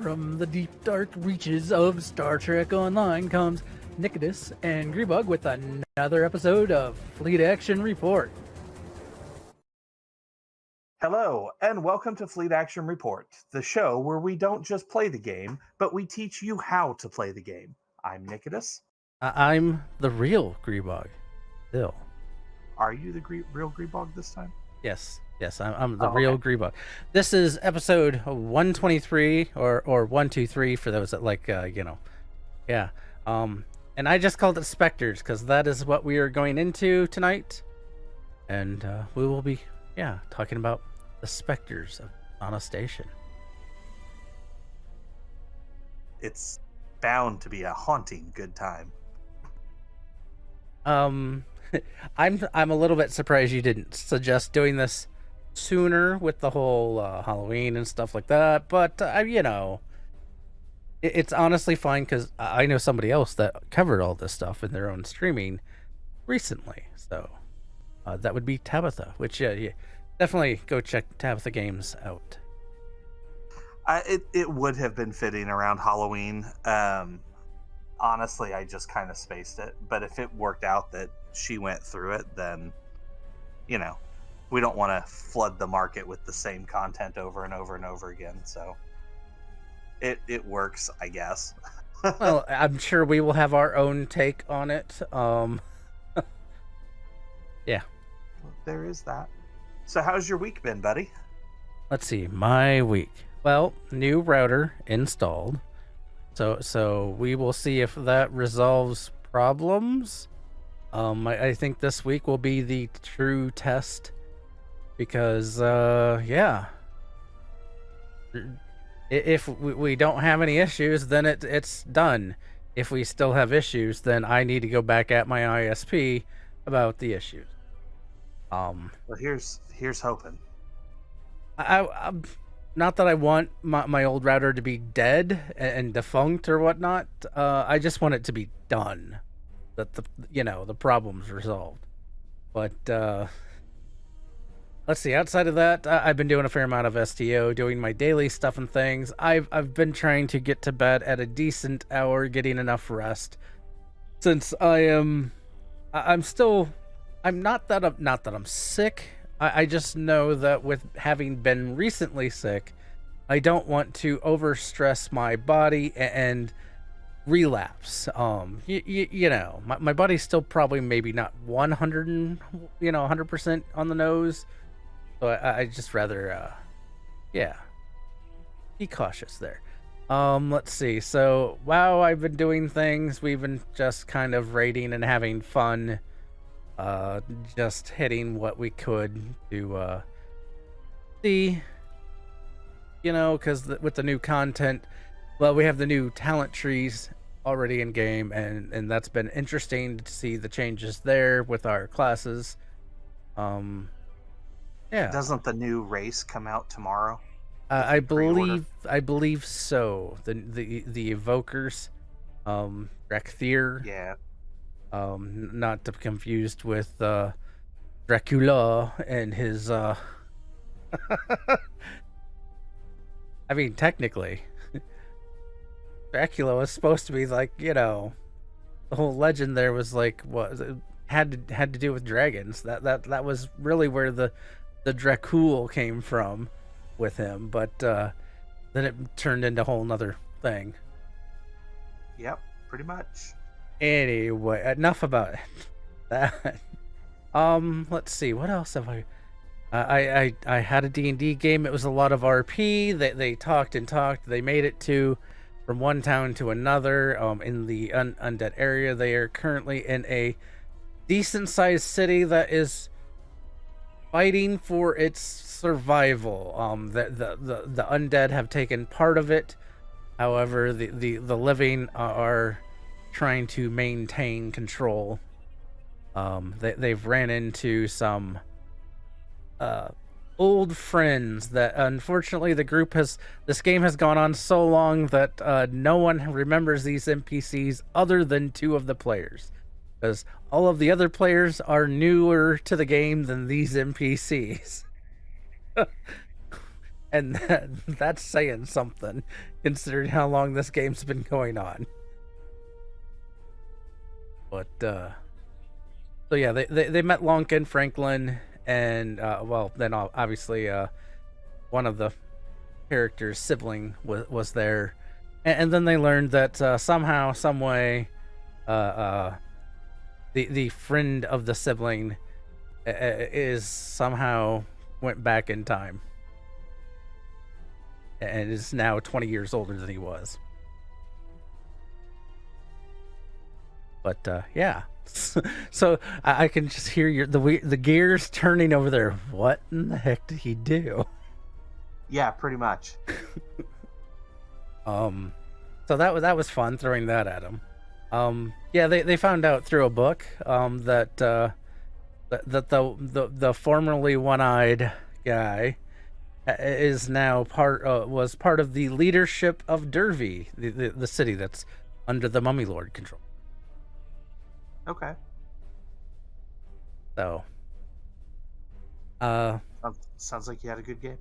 From the deep dark reaches of Star Trek Online comes Nikodas and Grebog with another episode of Fleet Action Report. Hello, and welcome to Fleet Action Report, the show where we don't just play the game, but we teach you how to play the game. I'm Nikodas. I'm the real Grebog. Still. Are you the real Grebog this time? Yes, I'm the real Grebog. This is episode 123 or 123 for those that like, yeah. And I just called it Specters because that is what we are going into tonight, and we will be, talking about the Specters of Drozana Station. It's bound to be a haunting good time. I'm a little bit surprised you didn't suggest doing this sooner with the whole Halloween and stuff like that, but it's honestly fine because I know somebody else that covered all this stuff in their own streaming recently, so that would be Tabitha, which definitely go check Tabitha Games out. It would have been fitting around Halloween. Honestly, I just kind of spaced it, but if it worked out that she went through it, then we don't want to flood the market with the same content over and over and over again, so it works, I guess. Well, I'm sure we will have our own take on it. Yeah. There is that. So how's your week been, buddy? Let's see, my week. Well, new router installed. So we will see if that resolves problems. I think this week will be the true test because, if we don't have any issues, then it's done. If we still have issues, then I need to go back at my ISP about the issues. Well, here's hoping. I'm not that I want my old router to be dead and defunct or whatnot. I just want it to be done, that the problem's resolved. But let's see. Outside of that, I've been doing a fair amount of STO, doing my daily stuff and things. I've been trying to get to bed at a decent hour, getting enough rest. Since I'm not that I'm sick. I just know that with having been recently sick, I don't want to overstress my body and relapse. My body's still probably maybe not 100% on the nose. So I just rather, be cautious there. Let's see. So, while I've been doing things, we've been just kind of raiding and having fun. Just hitting what we could to see, because with the new content, well, we have the new talent trees already in game, and that's been interesting to see the changes there with our classes. Doesn't the new race come out tomorrow? I believe so. The evokers, Rekthir. Yeah. Not to be confused with Dracula and his I mean, technically Dracula was supposed to be like, the whole legend there was like what had to do with dragons. That was really where the Dracul came from with him, but then it turned into a whole nother thing. Yep, pretty much. Anyway, enough about that. Let's see, what else have I had a D&D game. It was a lot of RP. They talked and talked. They made it from one town to another. In the undead area, they are currently in a decent sized city that is fighting for its survival. The undead have taken part of it. However, the living are trying to maintain control. They've ran into some old friends that unfortunately this game has gone on so long that no one remembers these NPCs other than two of the players, because all of the other players are newer to the game than these NPCs. and that's saying something, considering how long this game's been going on. But so yeah, they met Lonkin, Franklin, and well, then obviously one of the characters' sibling was there, and then they learned that somehow, some way, the friend of the sibling is somehow went back in time and is now 20 years older than he was. But yeah, so I can just hear the gears turning over there. What in the heck did he do? Yeah, pretty much. So that was fun throwing that at him. Yeah, they found out through a book that the formerly one-eyed guy is now was part of the leadership of Dervy, the city that's under the Mummy Lord control. Okay. So, sounds like you had a good game.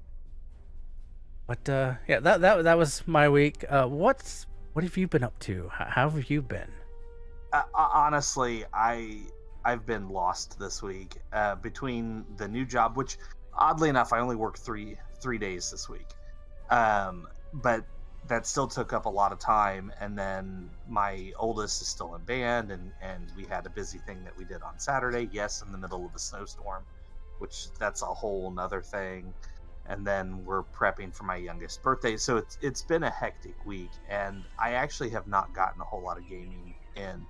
But yeah, that was my week. What have you been up to? How have you been? Honestly, I've been lost this week between the new job, which oddly enough I only worked three days this week, but that still took up a lot of time. And then my oldest is still in band, and we had a busy thing that we did on Saturday. Yes, in the middle of a snowstorm, which that's a whole nother thing. And then we're prepping for my youngest birthday, so it's been a hectic week, and I actually have not gotten a whole lot of gaming in.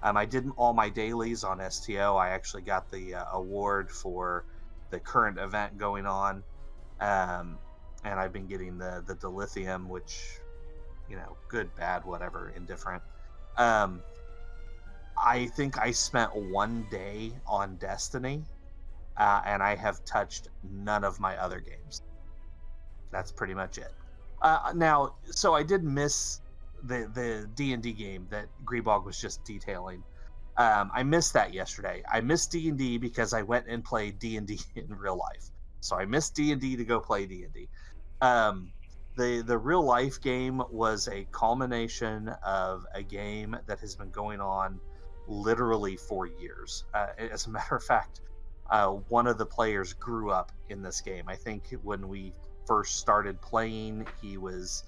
I did all my dailies on STO. I actually got the award for the current event going on, and I've been getting the dilithium, which, you know, good, bad, whatever, indifferent. I think I spent one day on Destiny, and I have touched none of my other games. That's pretty much it. Now, so I did miss the D&D game that Grebog was just detailing. I missed that yesterday. I missed D&D because I went and played D&D in real life. So I missed D&D to go play D&D. The real life game was a culmination of a game that has been going on literally for years. As a matter of fact, one of the players grew up in this game. I think when we first started playing, he was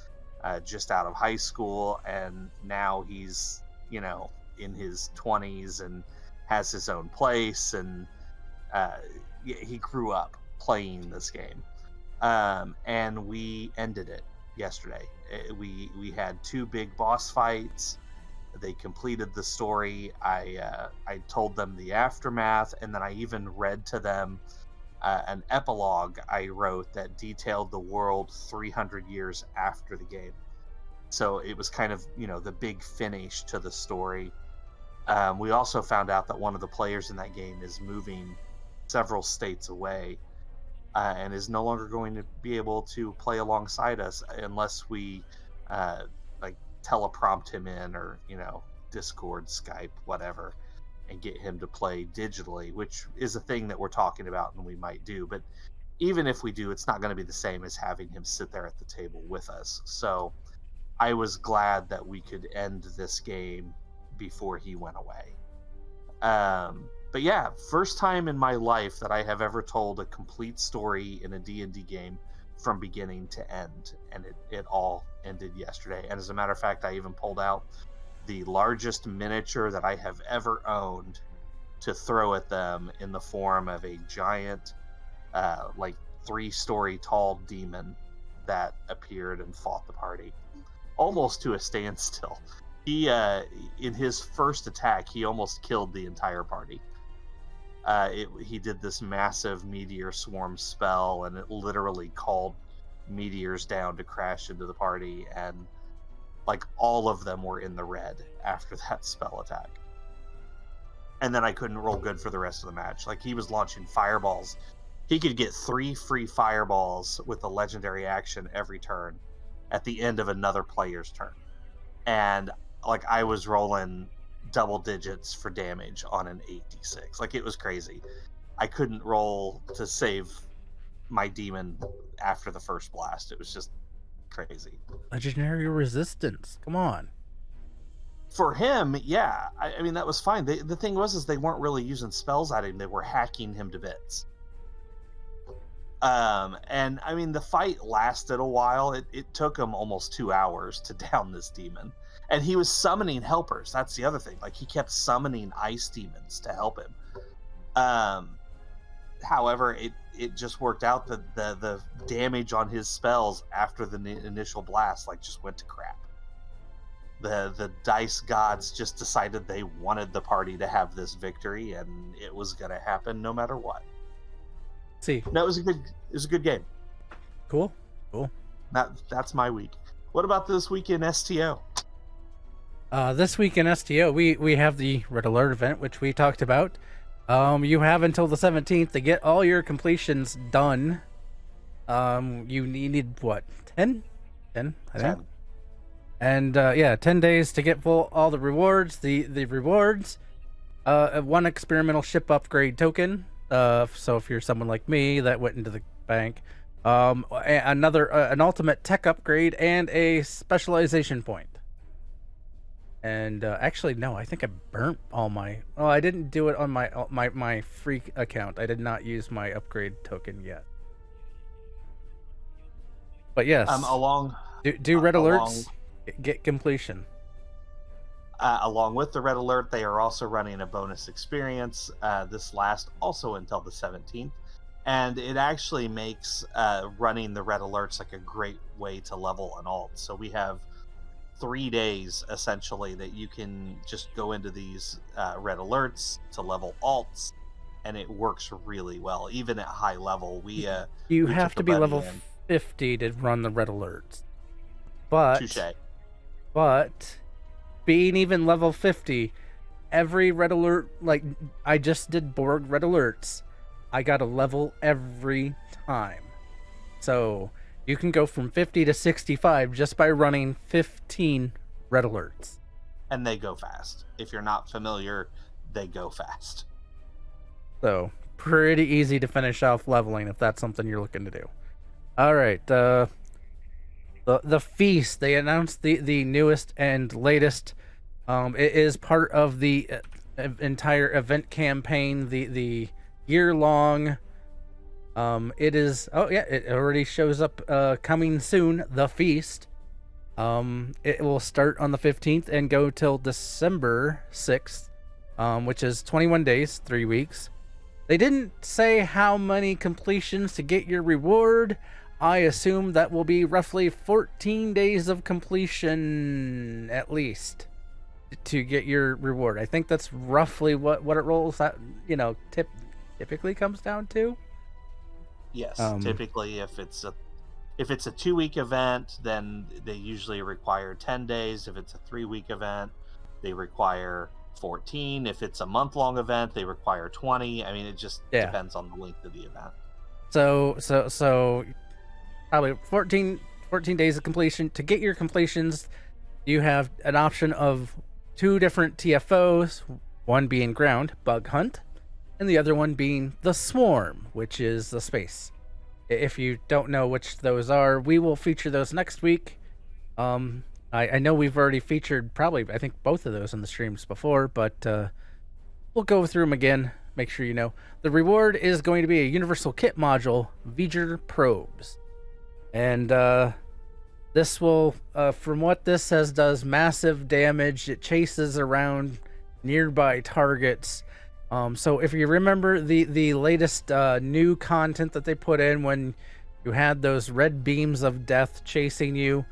just out of high school, and now he's, you know, in his 20s and has his own place, and he grew up playing this game. And we ended it yesterday. We had 2 big boss fights. They completed the story. I told them the aftermath, and then I even read to them an epilogue I wrote that detailed the world 300 years after the game. So it was kind of, you know, the big finish to the story. We also found out that one of the players in that game is moving several states away, and is no longer going to be able to play alongside us unless we like teleprompt him in, or, you know, Discord, Skype, whatever, and get him to play digitally, which is a thing that we're talking about and we might do. But even if we do, it's not going to be the same as having him sit there at the table with us. So I was glad that we could end this game before he went away. But yeah, first time in my life that I have ever told a complete story in a D&D game from beginning to end, and it all ended yesterday. And as a matter of fact, I even pulled out the largest miniature that I have ever owned to throw at them in the form of a giant, like 3-story tall demon that appeared and fought the party almost to a standstill. He, in his first attack, he almost killed the entire party. He did this massive meteor swarm spell, and it literally called meteors down to crash into the party, and like all of them were in the red after that spell attack. And then I couldn't roll good for the rest of the match. Like, he was launching fireballs. He could get 3 free fireballs with a legendary action every turn at the end of another player's turn. And like, I was rolling double digits for damage on an 8d6. Like, it was crazy. I couldn't roll to save my demon after the first blast. It was just crazy. Legendary resistance. Come on. For him, yeah. I mean, that was fine. The thing was, is they weren't really using spells at him. They were hacking him to bits. And I mean, the fight lasted a while. It took him almost 2 hours to down this demon. And he was summoning helpers. That's the other thing. Like, he kept summoning ice demons to help him. However, it just worked out that the damage on his spells after the initial blast, like, just went to crap. The dice gods just decided they wanted the party to have this victory, and it was going to happen no matter what. See, no, it was a good game. Cool. That's my week. What about this week in STO? This week in STO, we have the Red Alert event, which we talked about. You have until the 17th to get all your completions done. You needed what, 10? 10, I think. 10. And 10 days to get all the rewards. The rewards, one experimental ship upgrade token. So if you're someone like me that went into the bank, an ultimate tech upgrade and a specialization point. And actually, no, I think I burnt all my. Oh, I didn't do it on my free account. I did not use my upgrade token yet. But yes, do red alerts. Get completion. Along with the Red Alert, they are also running a bonus experience. This lasts also until the 17th. And it actually makes running the Red Alerts like a great way to level an alt. So we have 3 days, essentially, that you can just go into these Red Alerts to level alts. And it works really well. Even at high level, we have to be level 50 to run the Red Alerts. But... Touché. But being even level 50, every Red Alert, like I just did Borg Red Alerts, I got a level every time. So you can go from 50 to 65 just by running 15 Red Alerts. And they go fast. If you're not familiar, they go fast. So pretty easy to finish off leveling if that's something you're looking to do. All right, The feast, they announced the newest and latest. It is part of the entire event campaign, the year-long. It is, it already shows up coming soon, the feast. It will start on the 15th and go till December 6th, which is 21 days, 3 weeks. They didn't say how many completions to get your reward. I assume that will be roughly 14 days of completion, at least, to get your reward. I think that's roughly what it rolls out, typically comes down to. Yes, typically if it's a 2-week event, then they usually require 10 days. If it's a 3-week event, they require 14. If it's a month-long event, they require 20. I mean, it just depends on the length of the event. So probably 14 days of completion. To get your completions, you have an option of 2 different TFOs, one being ground, bug hunt, and the other one being the swarm, which is the space. If you don't know which those are, we will feature those next week. I know we've already featured probably, I think, both of those in the streams before, but we'll go through them again, make sure you know. The reward is going to be a universal kit module, V'ger probes. And this will, from what this says, does massive damage. It chases around nearby targets. So if you remember the latest new content that they put in when you had those red beams of death chasing you,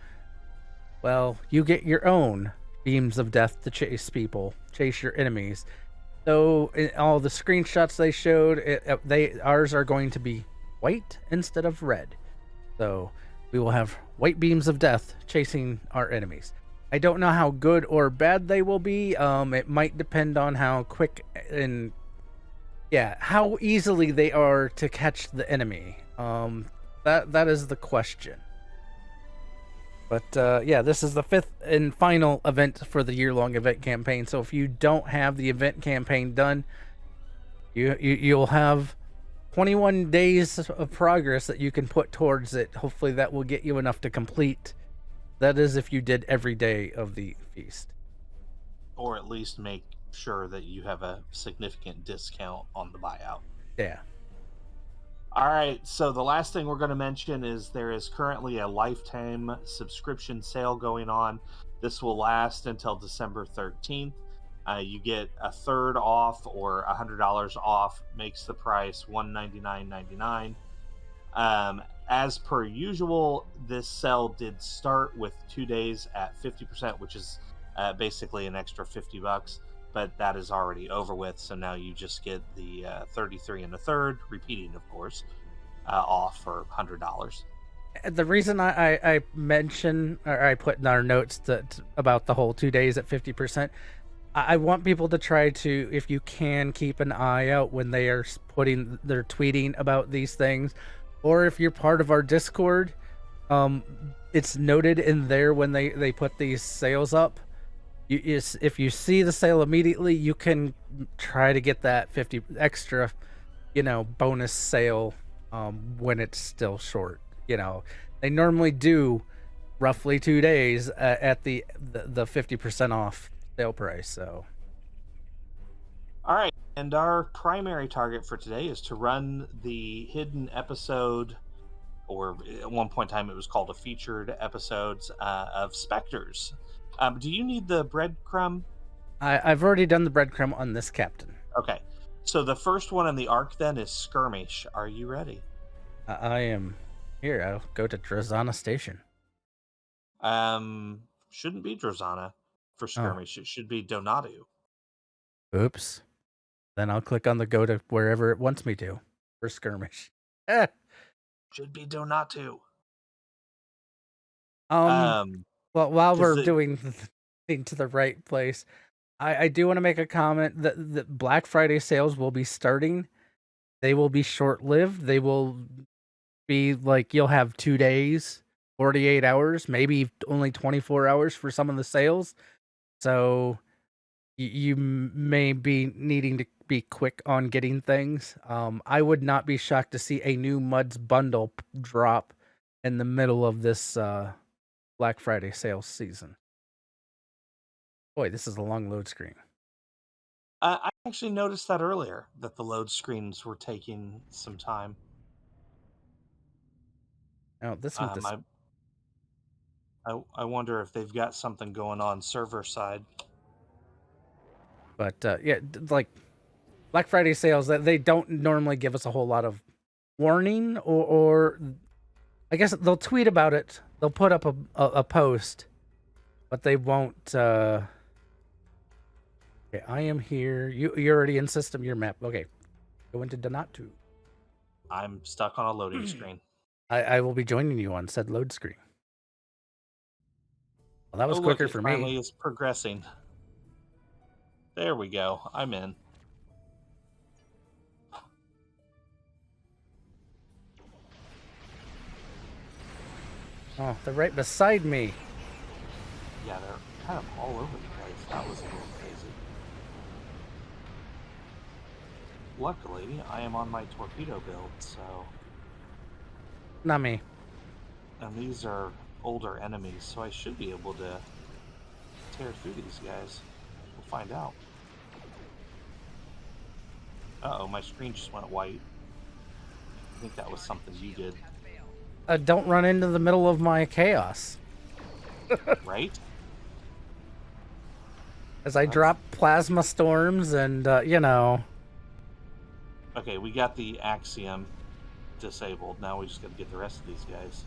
well, you get your own beams of death to chase your enemies. So in all the screenshots they showed, ours are going to be white instead of red. So we will have white beams of death chasing our enemies. I don't know how good or bad they will be. It might depend on how quick and how easily they are to catch the enemy. That is the question. But this is the 5th and final event for the year-long event campaign. So if you don't have the event campaign done, you'll have 21 days of progress that you can put towards it. Hopefully that will get you enough to complete. That is if you did every day of the feast. Or at least make sure that you have a significant discount on the buyout. Yeah. All right, so the last thing we're going to mention is there is currently a lifetime subscription sale going on. This will last until December 13th. You get a third off or $100 off, makes the price $199.99. As per usual, this sale did start with 2 days at 50%, which is basically an extra $50, but that is already over with. So now you just get the 33 and a third, repeating, of course, off for $100. The reason I mention, or I put in our notes that about the whole 2 days at 50%, I want people to try to, if you can, keep an eye out when they are they're tweeting about these things, or if you're part of our Discord, it's noted in there when they put these sales up. If you see the sale immediately, you can try to get that 50 extra, bonus sale when it's still short. They normally do roughly 2 days at the 50% off sale price. So, all right, and our primary target for today is to run the hidden episode, or at one point in time it was called a featured episodes of Specters. Do you need the breadcrumb? I've already done the breadcrumb on this captain. Okay, so the first one in the arc then is Skirmish. Are you ready? I am. Here, I'll go to Drozana Station. Shouldn't be Drozana for Skirmish. It should be Donatu. Oops. Then I'll click on the go to wherever it wants me to for Skirmish. Should be Donatu. Well, while we're doing the thing to the right place, I do want to make a comment that the Black Friday sales will be starting. They will be short-lived. They will be like, you'll have 2 days, 48 hours, maybe only 24 hours for some of the sales. So you may be needing to be quick on getting things. I would not be shocked to see a new Muds bundle drop in the middle of this Black Friday sales season. Boy, this is a long load screen. I actually noticed that earlier, that the load screens were taking some time. Oh, this one. I wonder if they've got something going on server side. But yeah, like Black Friday sales, that they don't normally give us a whole lot of warning, or I guess they'll tweet about it. They'll put up a post, but they won't. Okay, I am here. You're already in system. Your map. Okay, go into Donatu. I'm stuck on a loading screen. I will be joining you on said load screen. Well, that was quicker for me. Finally, it's progressing. There we go. I'm in. Oh, they're right beside me. Yeah, they're kind of all over the place. That was a little crazy. Luckily, I am on my torpedo build, so... Not me. And these are older enemies, so I should be able to tear through these guys. We'll find out. Uh-oh, my screen just went white. I think that was something you did. Don't run into the middle of my chaos. Right? As I drop plasma storms and, Okay, we got the Axiom disabled. Now we just gotta get the rest of these guys.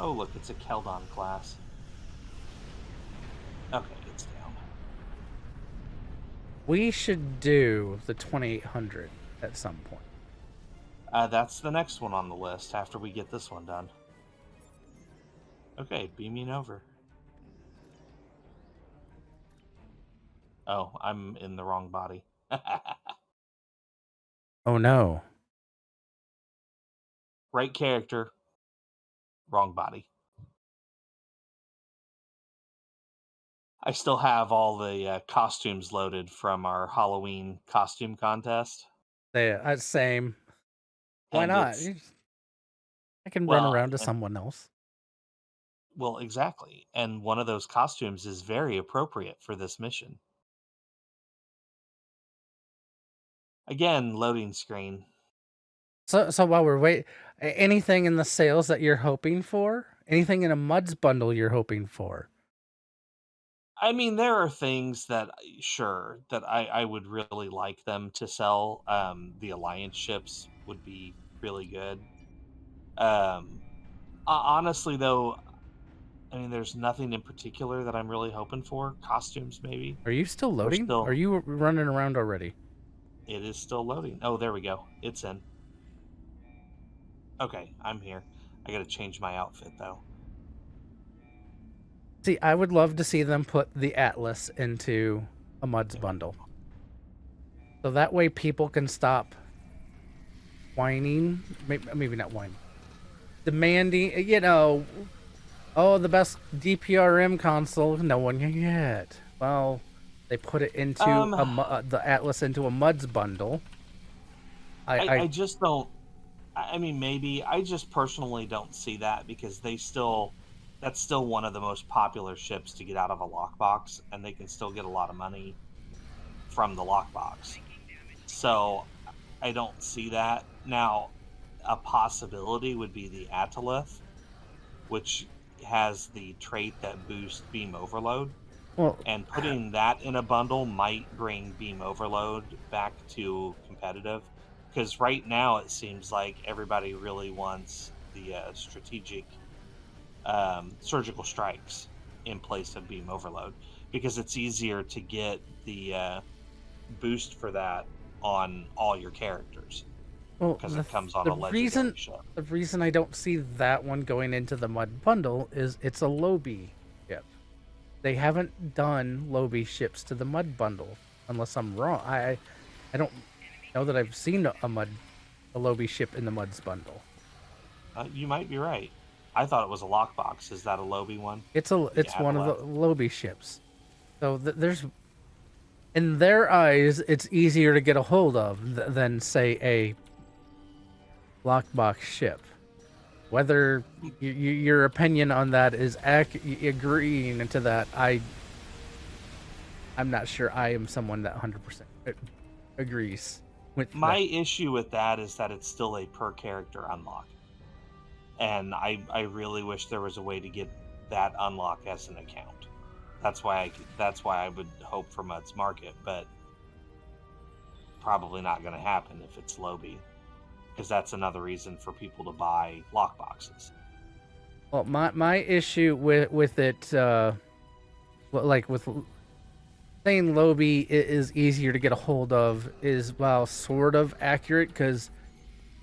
Oh, look, it's a Keldon class. Okay, it's down. We should do the 2800 at some point. That's the next one on the list after we get this one done. Okay, beaming over. Oh, I'm in the wrong body. Oh no. Right character, wrong body. I still have all the costumes loaded from our Halloween costume contest, Same. Why and not? it's I can run well, around to and someone else. well, exactly. And one of those costumes is very appropriate for this mission. Again, loading screen. So while we're anything in the sales that you're hoping for? Anything in a Muds bundle you're hoping for? I mean, there are things that sure that I would really like them to sell. The alliance ships would be really good. Um, honestly, though, I mean, there's nothing in particular that I'm really hoping for. Costumes, maybe. Are you still We're loading? Are still. you running around already? It is still loading. Oh, there we go. It's in. Okay, I'm here. I gotta change my outfit though. See, I would love to see them put the Atlas into a Muds bundle. So that way people can stop whining. Maybe not whining. Demanding, oh, the best DPRM console. No one can get. Well, they put it into the Atlas into a Muds bundle. I just don't. I mean, maybe I just personally don't see that because that's still one of the most popular ships to get out of a lockbox, and they can still get a lot of money from the lockbox. So I don't see that. Now, a possibility would be the Atolith, which has the trait that boosts beam overload. Well, And putting that in a bundle might bring beam overload back to competitive. Because right now it seems like everybody really wants the strategic surgical strikes in place of beam overload. Because it's easier to get the boost for that on all your characters. well, Because it comes on a legendary ship. the reason I don't see that one going into the Mud bundle is it's a Lobi ship. They haven't done Lobi ships to the Mud bundle, unless I'm wrong. I don't know that I've seen a Lobi ship in the Muds bundle. You might be right. I thought it was a lockbox. Is that a Lobi one? It's one of the Lobi ships. So there's, in their eyes, it's easier to get a hold of than say a lockbox ship. Whether your opinion on that is agreeing to that, I'm not sure I am someone that 100% agrees with My that. issue with that is that it's still a per character unlock. And I really wish there was a way to get that unlock as an account. That's why I would hope for Mud's Market, but probably not going to happen if it's Lobi, because that's another reason for people to buy lockboxes. Well, my issue with it, like with saying Lobi is easier to get a hold of is, well, sort of accurate, because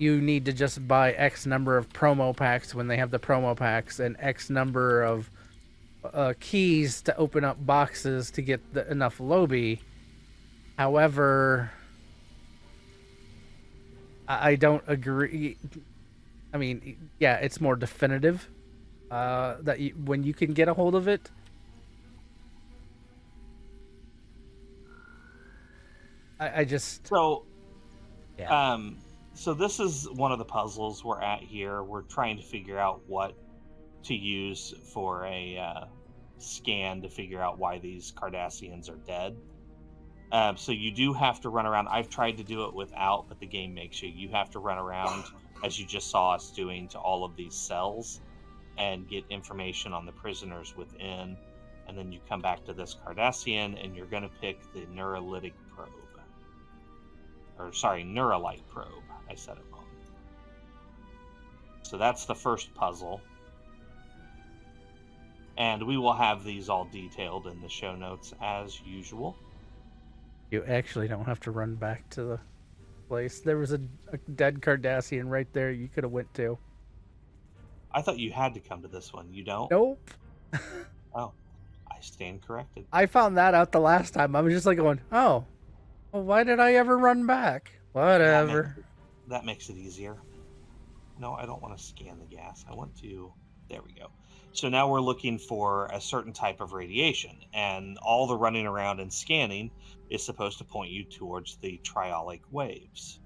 you need to just buy X number of promo packs when they have the promo packs, and X number of keys to open up boxes to get enough Lobi. However, I don't agree. I mean, yeah, it's more definitive that when you can get a hold of it. I just yeah. So this is one of the puzzles we're at here. We're trying to figure out what to use for a scan to figure out why these Cardassians are dead. So you do have to run around. I've tried to do it without, but the game makes you have to run around, as you just saw us doing, to all of these cells and get information on the prisoners within. And then you come back to this Cardassian, and you're going to pick the Neurolytic probe. Or, sorry, Neurolytic probe. I said it wrong. So that's the first puzzle. And we will have these all detailed in the show notes as usual. You actually don't have to run back to the place. There was a dead Cardassian right there you could have went to. I thought you had to come to this one. You don't? Nope. Oh, I stand corrected. I found that out the last time. I was just like going, oh, well, why did I ever run back? Whatever. That makes it easier. No, I don't want to scan the gas. I want to... There we go. So now we're looking for a certain type of radiation, and all the running around and scanning is supposed to point you towards the triolic waves.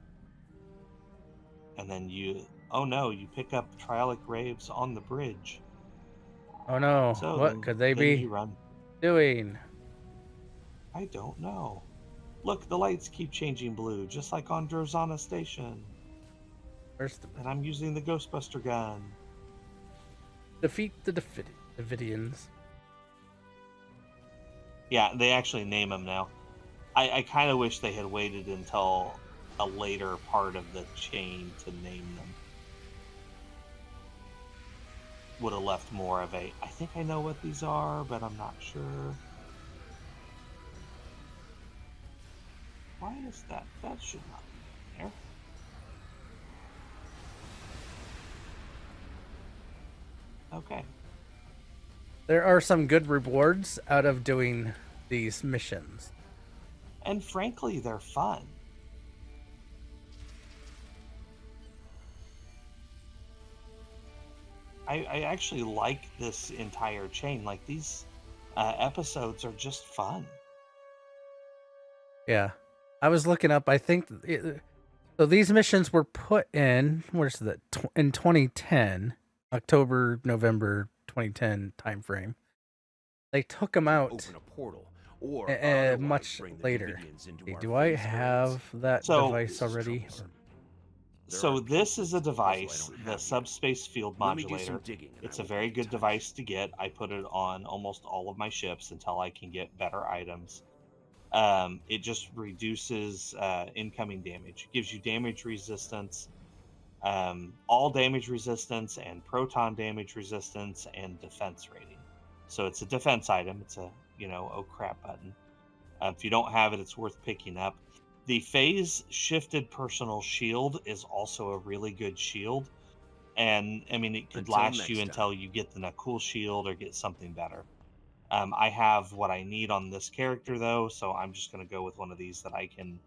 And then oh no, you pick up triolic waves on the bridge. Oh no, So what could they then be you run. doing? I don't know. Look, the lights keep changing blue, just like on Drozana Station. Where's the... And I'm using the Ghostbuster gun. Defeat the Davidians. Yeah, they actually name them now. I kind of wish they had waited until a later part of the chain to name them. Would have left more of a, I think I know what these are, but I'm not sure. Why is that? That should not be there. Okay. There are some good rewards out of doing these missions. And frankly, they're fun. I actually like this entire chain. Like, these episodes are just fun. Yeah. I was looking up, I think... so these missions were put in... Where's that? In 2010. October, November 2010 timeframe. They took them out open a portal or much bring the later. Davidians into Okay, our do I free have that So- device already? So this is a device, the subspace field Let me do some modulator. digging and It's I a will very be in good touch. device to get. I put it on almost all of my ships until I can get better items. It just reduces incoming damage. It gives you damage resistance, all damage resistance, and proton damage resistance, and defense rating. So it's a defense item. It's a, oh crap button. If you don't have it, it's worth picking up. The phase shifted personal shield is also a really good shield. And I mean, it could Until last next you time. until you get the cool shield or get something better. I have what I need on this character though, so I'm just going to go with one of these that I can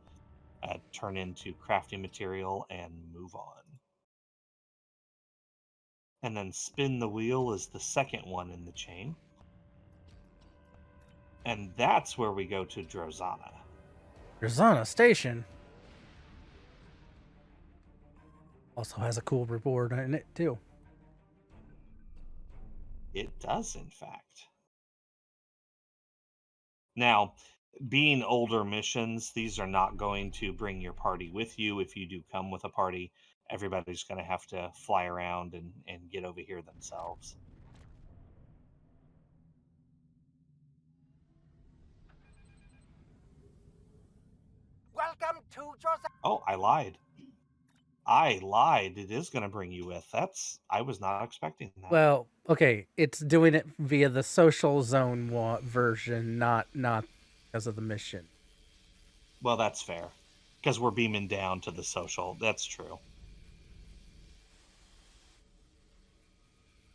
turn into crafting material and move on. And then spin the wheel is the second one in the chain. And that's where we go to Drozana. Drozana Station also has a cool reward in it too. It does, in fact. Now, being older missions, these are not going to bring your party with you. If you do come with a party, everybody's going to have to fly around and get over here themselves. Welcome to Drozana. Oh, I lied. I lied. It is going to bring you with. I was not expecting that. Well, okay, it's doing it via the social zone version, not because of the mission. Well, that's fair. Because we're beaming down to the social. That's true.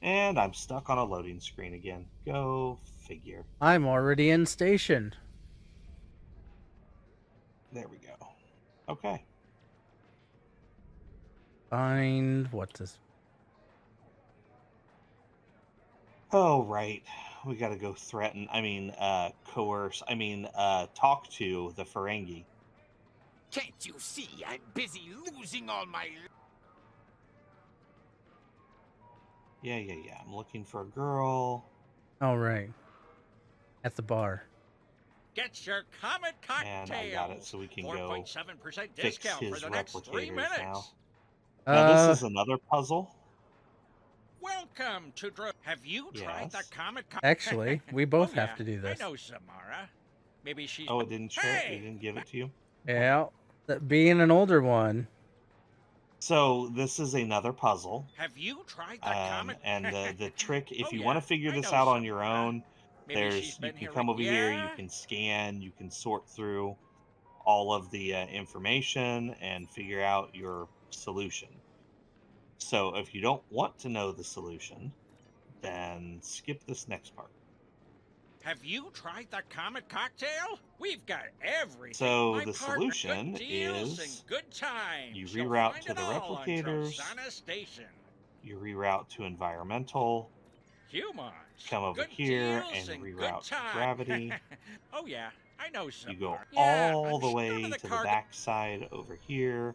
And I'm stuck on a loading screen again. Go figure. I'm already in station. There we go. Okay. Find what does... Oh, right. We got to go threaten. Coerce. Talk to the Ferengi. Can't you see I'm busy losing all my... Yeah. I'm looking for a girl. Oh, right. At the bar. Get your Comet cocktail. And I got it, so we can go 4.7% fix discount for his the next 3 replicators minutes. now. Now, this is another puzzle. Welcome to Have you tried the Yes. Comet cocktail? Actually, we both have to do this. I know Samara. Maybe she's... Oh, it didn't show it? Hey! It didn't give it to you? Yeah, that being an older one. So, this is another puzzle. Have you tried the Comet... And the trick, if Oh, you yeah, want to figure I this know out on your Samara. own, Maybe she's you been can here come over here, you can scan, you can sort through all of the information and figure out your solution. So if you don't want to know the solution, then skip this next part. Have you tried the Comet cocktail? We've got everything. So My the partner, solution good deals is and good times. you You'll reroute find to it the all on Replicators. Drozana Station. You reroute to environmental, Humans. come over Good here deals and good reroute to time. gravity. Oh yeah, I know some. You go Yeah, all I'm the sure way to the Card- back side over here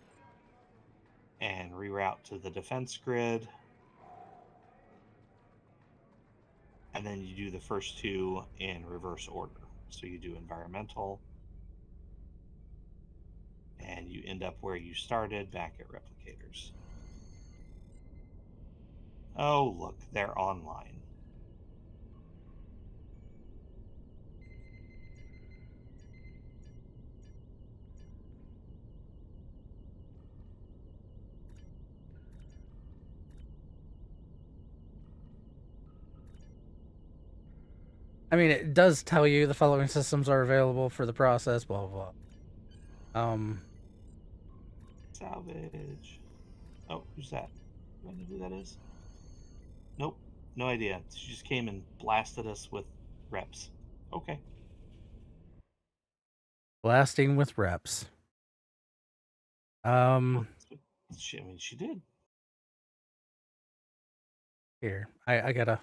and reroute to the defense grid. And then you do the first two in reverse order. So you do environmental, and you end up where you started, back at Replicators. Oh, look, they're online. I mean, it does tell you the following systems are available for the process, blah, blah, blah. Salvage. Oh, who's that? Do I know who that is? Nope, no idea. She just came and blasted us with reps. Okay. Blasting with reps. Well, I mean, she did. Here, I gotta.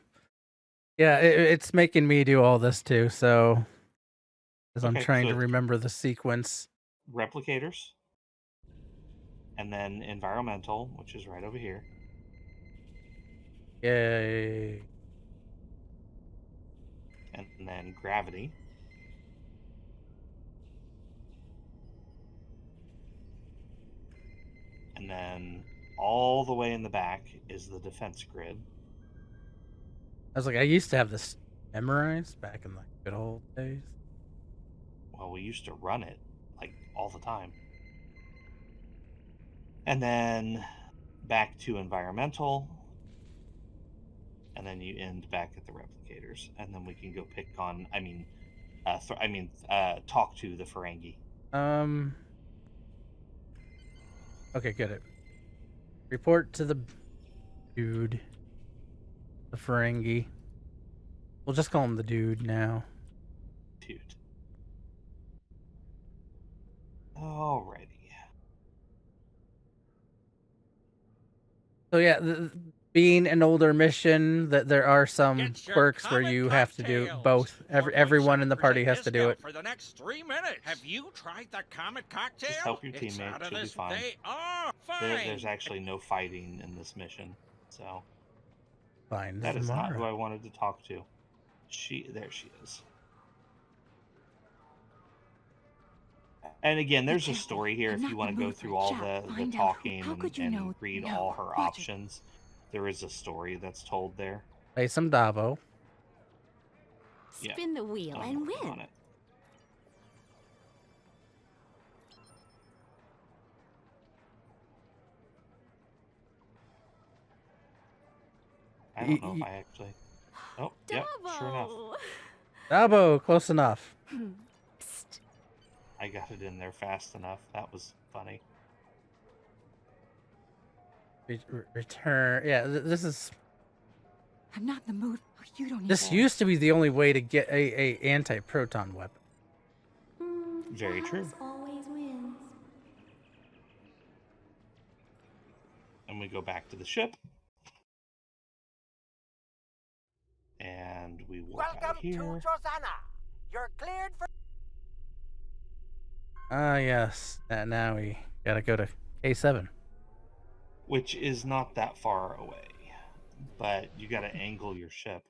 Yeah, it's making me do all this too. So, as I'm Okay, trying so to it's remember the sequence. Replicators, and then environmental, which is right over here. Yay! And then gravity. And then all the way in the back is the defense grid. I was like, I used to have this memorized back in the good old days. Well, we used to run it like all the time. And then back to environmental. And then you end back at the replicators. And then we can go pick on, talk to the Ferengi. Okay, get it. Report to the dude. The Ferengi. We'll just call him the dude now. Dude. Alrighty. So yeah, being an older mission, that there are some Get your quirks where common you have to do cocktails. both. Everyone in the 4.7% party has to do it. For the next 3 minutes. Have you tried the comet cocktail? Just help your It's teammate, out of she'll be this- fine. They are fine. There's actually no fighting in this mission, so Fine. that is not who I wanted to talk to. There she is. And again, there's a story here if you want to go through all the talking and read all her options. There is a story that's told there. Play some Davo. Spin the wheel and win. On it. I don't know if I actually. Oh, yep, sure enough. Davo, close enough. Psst. I got it in there fast enough. That was funny. Return. Yeah, this is. I'm not in the mood. Oh, you don't. This used to be the only way to get a anti-proton weapon. Very true. Always wins. And we go back to the ship. And we walk out Welcome here. to Drozana. You're cleared for. Ah, yes. Now we gotta go to K7. Which is not that far away. But you gotta angle your ship.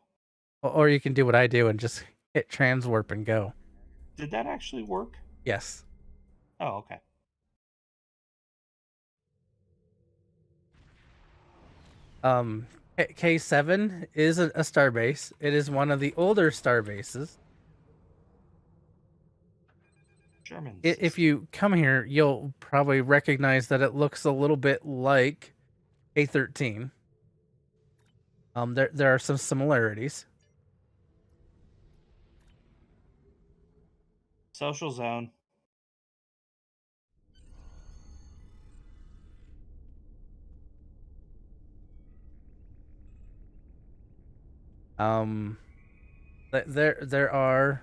Or you can do what I do and just hit transwarp and go. Did that actually work? Yes. Oh, okay. K7 is a starbase. It is one of the older starbases. Germans. If you come here, you'll probably recognize that it looks a little bit like A13. There are some similarities. Social zone. There are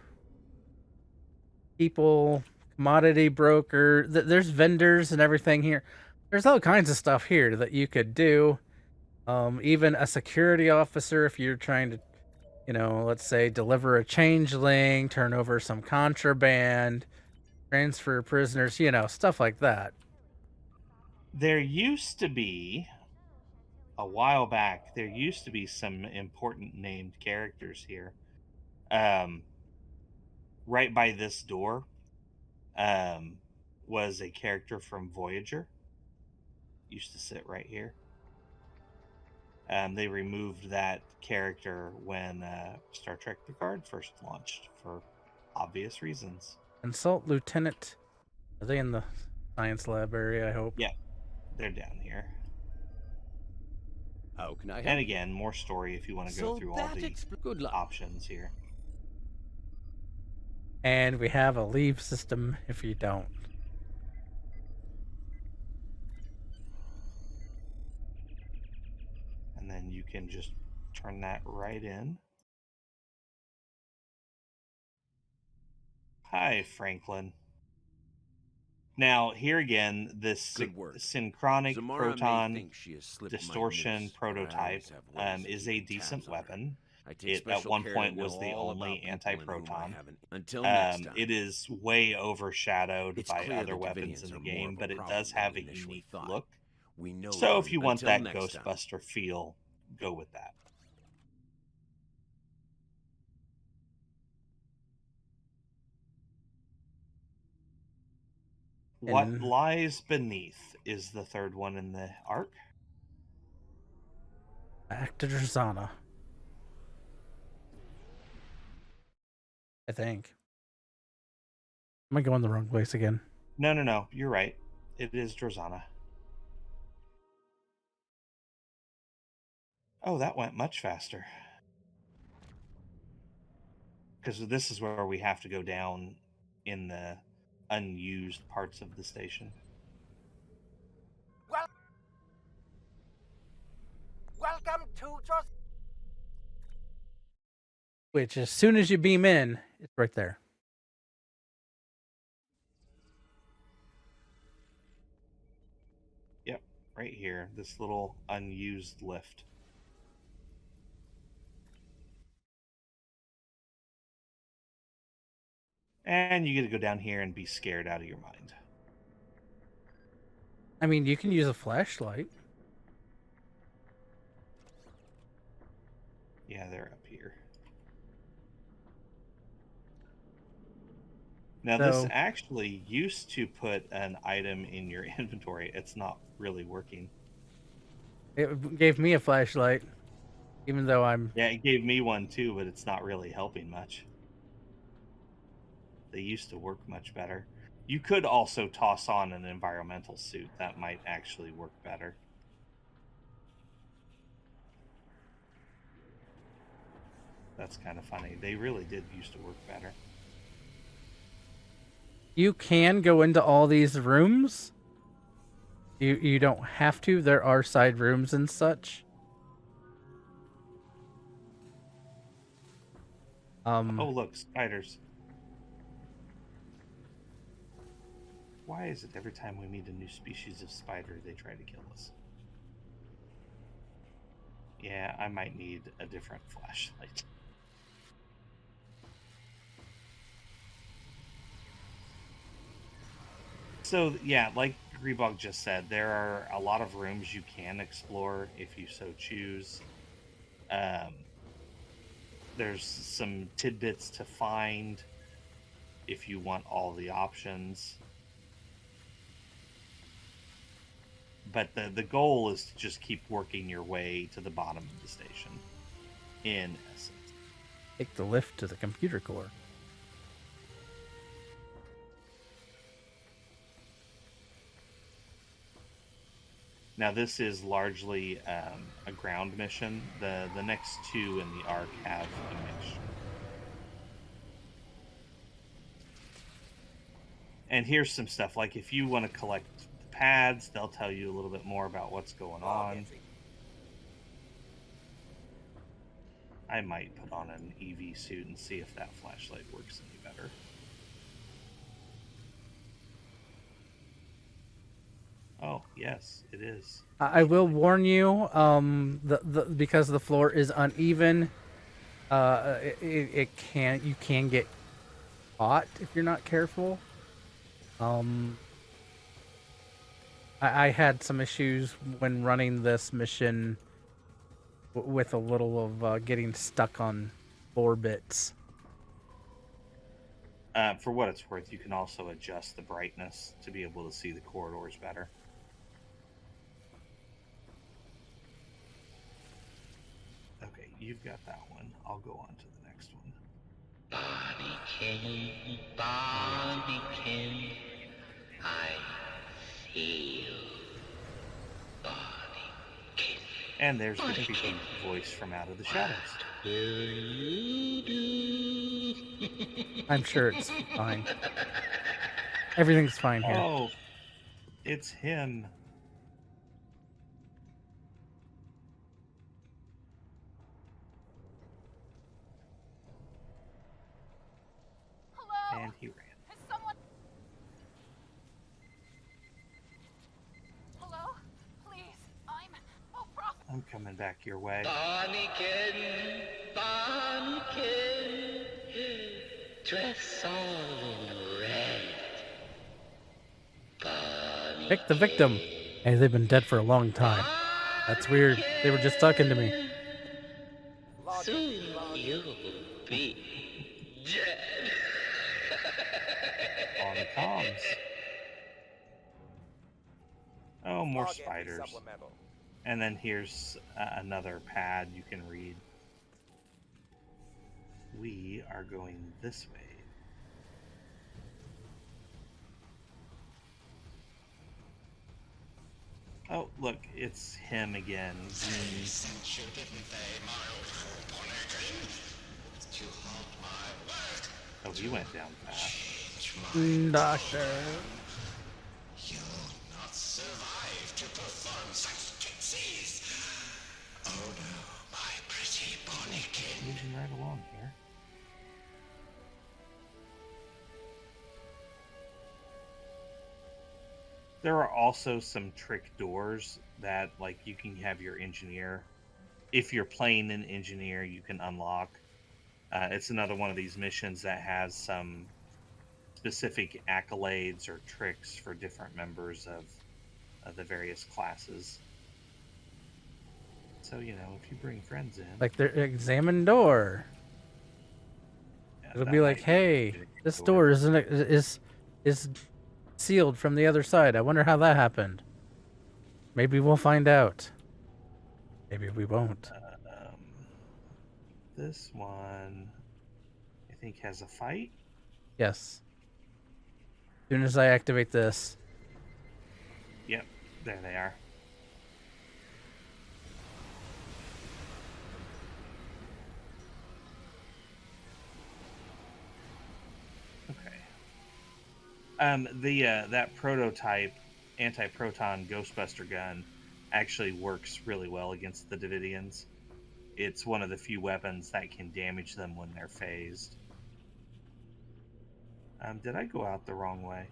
people, commodity broker. There's vendors and everything here. There's all kinds of stuff here that you could do. Even a security officer if you're trying to you know, let's say deliver a changeling, turn over some contraband, transfer prisoners, you know, stuff like that. There used to be, a while back, there used to be some important named characters here. Right by this door um, was a character from Voyager. Used to sit right here. They removed that character when Star Trek Picard first launched for obvious reasons. Consult Lieutenant. Are they in the science lab area, I hope? Yeah, they're down here. How can I help? And again, more story if you want to go through all the good luck. options here. And we have a leave system if you don't. And then you can just turn that right in. Hi, Franklin. Now, here again, this Good work. synchronic Zamara may proton think she has slipped my distortion notice, but I prototype always have ways to is a keep decent tabs on her. weapon. I take It at special one care point to was know the all only about people in whom I anti-proton. haven't- Until next time. It is way overshadowed It's by clear other the weapons in Davinians the are more game, of a but it problem does than have we a initially unique thought. look. We know So them. if you want Until that next time. Ghostbuster feel, go with that. What And- lies beneath is the third one in the arc. Back to Drozana. I think. Am I going the wrong place again? No, you're right. It is Drozana. Oh, that went much faster. Because this is where we have to go down in the unused parts of the station. Well, welcome to Drozana. Which, as soon as you beam in, it's right there. Yep, right here. This little unused lift. And you get to go down here and be scared out of your mind. I mean, you can use a flashlight. Yeah, they're up here. Now, this So- actually used to put an item in your inventory. It's not really working. It gave me a flashlight, even though I'm... Yeah, it gave me one too, but it's not really helping much. They used to work much better. You could also toss on an environmental suit. That might actually work better. That's kind of funny. They really did used to work better. You can go into all these rooms. You don't have to. There are side rooms and such. Oh, look, spiders. Why is it every time we meet a new species of spider, they try to kill us? Yeah, I might need a different flashlight. So, yeah, like Grebog just said, there are a lot of rooms you can explore if you so choose. There's some tidbits to find if you want all the options. But the goal is to just keep working your way to the bottom of the station, in essence. Take the lift to the computer core. Now, this is largely a ground mission. The next two in the arc have a mixture. And here's some stuff, like if you want to collect the pads, they'll tell you a little bit more about what's going on. I might put on an EV suit and see if that flashlight works any better. Oh, yes, it is. I will warn you, because the floor is uneven, You can get caught if you're not careful. I had some issues when running this mission with a little of getting stuck on floor bits. For what it's worth, you can also adjust the brightness to be able to see the corridors better. Okay, you've got that one. I'll go on to the next one. Barbican, I feel Barbican. And there's the creepy voice from out of the shadows. Will you do? I'm sure it's fine. Everything's fine here. Oh, it's him. Hello? And he ran. Is someone... Hello? Please, oh, Prophet. I'm coming back your way. Barbican, Barbican, dress all in red. Barbican. Pick the victim. Hey, they've been dead for a long time. That's weird. They were just talking to me. Soon you'll be dead. On the comms. Oh, more spiders. And then here's another pad you can read. We are going this way. Oh, look, it's him again. Oh, he went down fast. Doctor. You'll not survive to perform such disease. Oh no, my pretty Bonnikin. Moving right along here. There are also some trick doors that, like, you can have your engineer. If you're playing an engineer, you can unlock. It's another one of these missions that has some specific accolades or tricks for different members of the various classes. So, you know, if you bring friends in... Like their examine door. yeah, It'll that be like, might hey, a this door is sealed from the other side. I wonder how that happened. Maybe we'll find out. Maybe we won't. This one, I think, has a fight. Yes. As soon as I activate this. Yep, there they are. Okay. That prototype anti-proton Ghostbuster gun actually works really well against the Davidians. It's one of the few weapons that can damage them when they're phased. Did I go out the wrong way?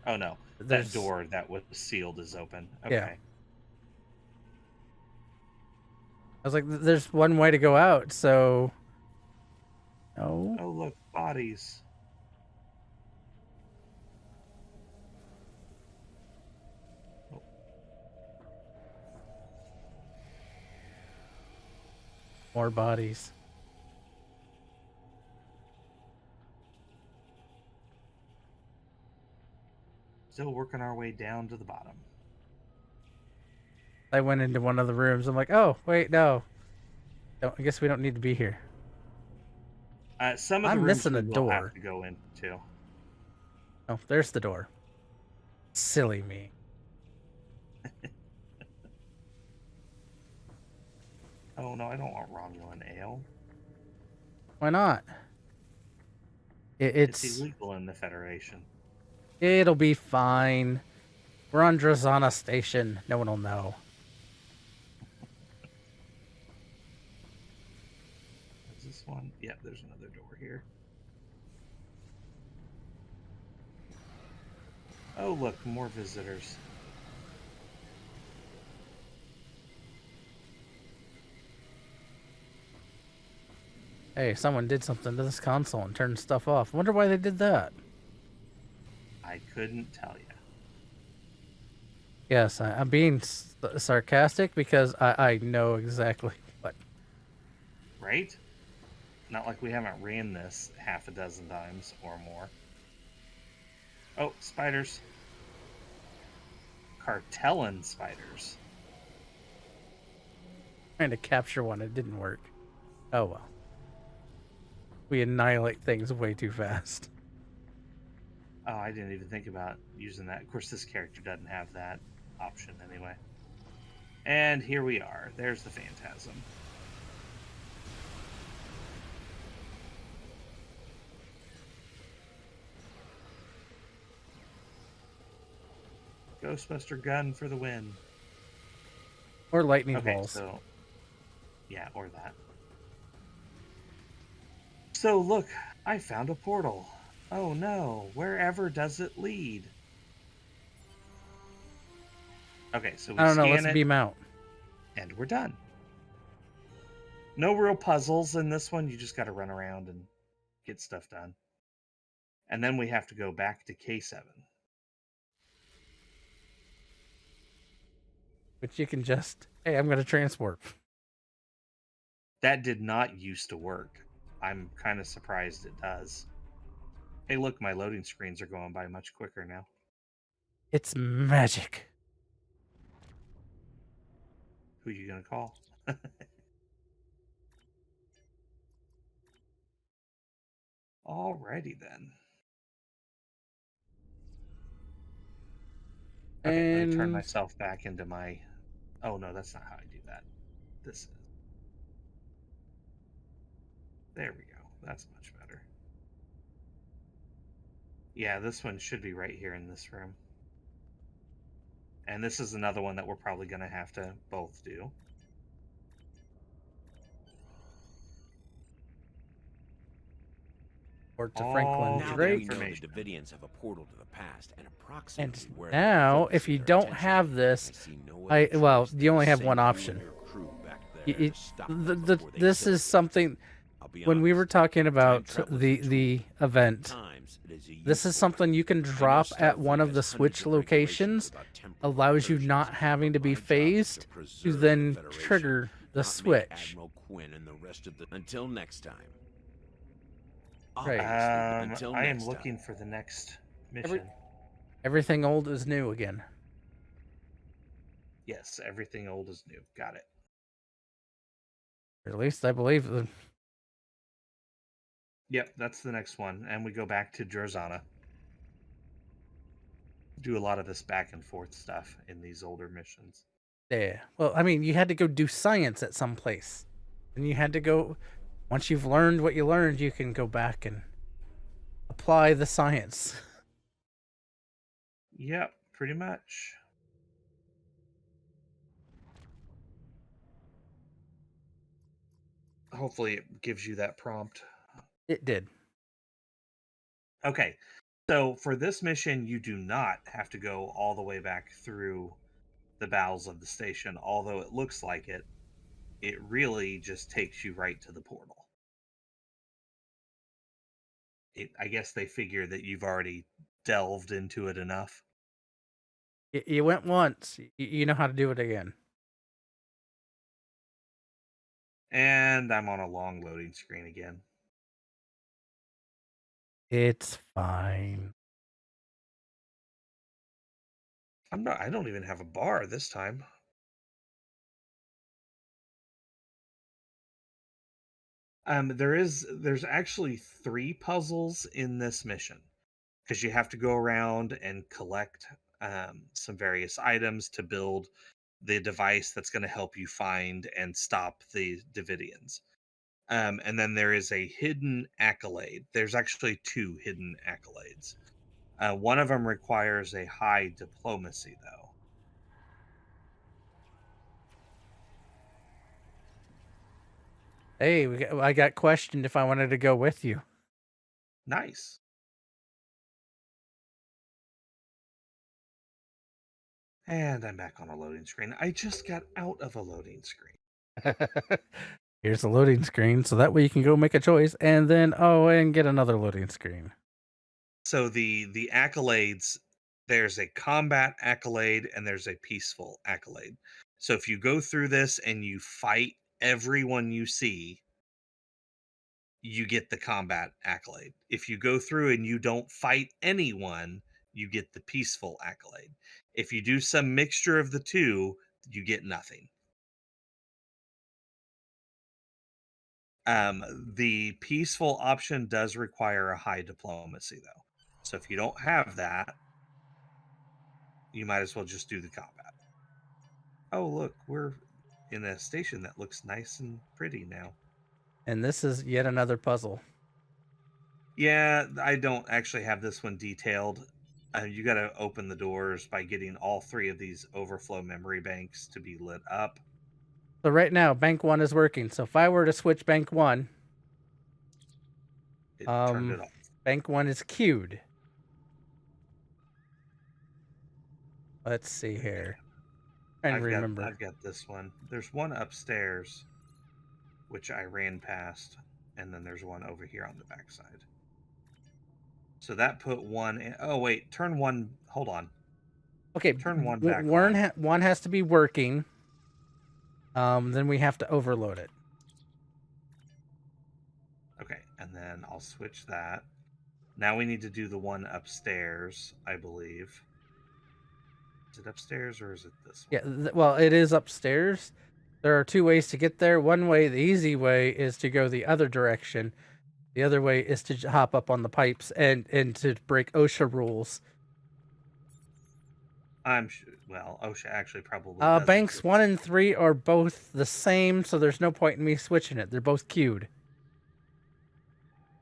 Oh no, that door that was sealed is open. Okay. Yeah. I was like, there's one way to go out, so... No. Oh look, bodies. More bodies. Still working our way down to the bottom. I went into one of the rooms. I'm like, oh, wait, no. I guess we don't need to be here. Some of the I'm rooms missing a we will door. have to go into. Oh, there's the door. Silly me. Oh no, I don't want Romulan ale. Why not? It's illegal in the Federation. It'll be fine. We're on Drozana Station. No one will know. Is this one? Yeah, there's another door here. Oh, look, more visitors. Hey, someone did something to this console and turned stuff off. Wonder why they did that. I couldn't tell you. Yes, I'm being sarcastic because I know exactly what. Right? Not like we haven't ran this half a dozen times or more. Oh, spiders. Cartellan spiders. Trying to capture one, it didn't work. Oh well. We annihilate things way too fast. Oh, I didn't even think about using that. Of course, this character doesn't have that option anyway. And here we are. There's the Phantasm. Ghostbuster gun for the win. Or lightning Okay, balls. so yeah, or that. So look, I found a portal. Oh no, wherever does it lead? Okay, so we I don't know, scan let's it, beam out. and we're done. No real puzzles in this one. You just got to run around and get stuff done. And then we have to go back to K7. But you can just, hey, I'm going to transport. That did not used to work. I'm kind of surprised it does. Hey, look, my loading screens are going by much quicker now. It's magic. Who are you going to call? Alrighty then. Okay, let me turn And myself back into my... Oh, no, that's not how I do that. This is... There we go. That's much better. Yeah, this one should be right here in this room. And this is another one that we're probably going to have to both do. or to Franklin Now that Drake. we know the information. Davidians have a portal to the past and approximately And where now, focus if you their don't attention, have this, I see no I other well, choice you than only to have send one you option. and your crew back there to It, stop the, them the, before they this kill is you. something. I'll be When we were honest, talking time about travel is the a tool. the event, Times it is a this is useful something you can one. I know drop at Starfleet one of has the hundreds switch of regulations locations, about temporal allows you incursions, not having to but be my job is phased to preserve the then Federation, trigger the not make switch. Admiral Quinn and the rest of the. Until next time. Right. Obviously, until I am next looking time. for the next mission. Everything old is new again. Yes, everything old is new. Got it. Or at least I believe the. Yep, that's the next one. And we go back to Drozana. Do a lot of this back and forth stuff in these older missions. Yeah. Well, I mean, you had to go do science at some place, and you had to go. Once you've learned what you learned, you can go back and apply the science. Yep, pretty much. Hopefully it gives you that prompt. It did. Okay, so for this mission, you do not have to go all the way back through the bowels of the station, although it looks like it. It really just takes you right to the portal. I guess they figure that you've already delved into it enough. You went once. You know how to do it again. And I'm on a long loading screen again. It's fine. I don't even have a bar this time. There's actually 3 puzzles in this mission because you have to go around and collect some various items to build the device that's going to help you find and stop the Davidians. And then there is a hidden accolade. There's actually 2 hidden accolades. One of them requires a high diplomacy, though. Hey, I got questioned if I wanted to go with you. Nice. And I'm back on a loading screen. I just got out of a loading screen. Here's a loading screen, so that way you can go make a choice, and then and get another loading screen. So the accolades, there's a combat accolade and there's a peaceful accolade. So if you go through this and you fight everyone you see, you get the combat accolade. If you go through and you don't fight anyone, you get the peaceful accolade. If you do some mixture of the two, you get nothing. The peaceful option does require a high diplomacy, though. So if you don't have that, you might as well just do the combat. Oh, look, we're in a station that looks nice and pretty now. And this is yet another puzzle. Yeah, I don't actually have this one detailed. You got to open the doors by getting all 3 of these overflow memory banks to be lit up. So right now, bank 1 is working. So if I were to switch bank 1, It turned it off. bank 1 is queued. Let's see here. Remember. I've got this one. There's one upstairs, which I ran past, and then there's one over here on the backside. So that put 1 in. Oh, wait. Turn 1. Hold on. Okay. Turn 1 back on. One has to be working. Then we have to overload it. Okay. And then I'll switch that. Now we need to do the one upstairs, I believe. Is it upstairs or is it this one? Yeah, well, it is upstairs. There are 2 ways to get there. One way, the easy way, is to go the other direction. The other way is to hop up on the pipes and to break OSHA rules. I'm sure. Well, OSHA actually probably does banks exist. 1 and 3 are both the same, so there's no point in me switching it. They're both queued.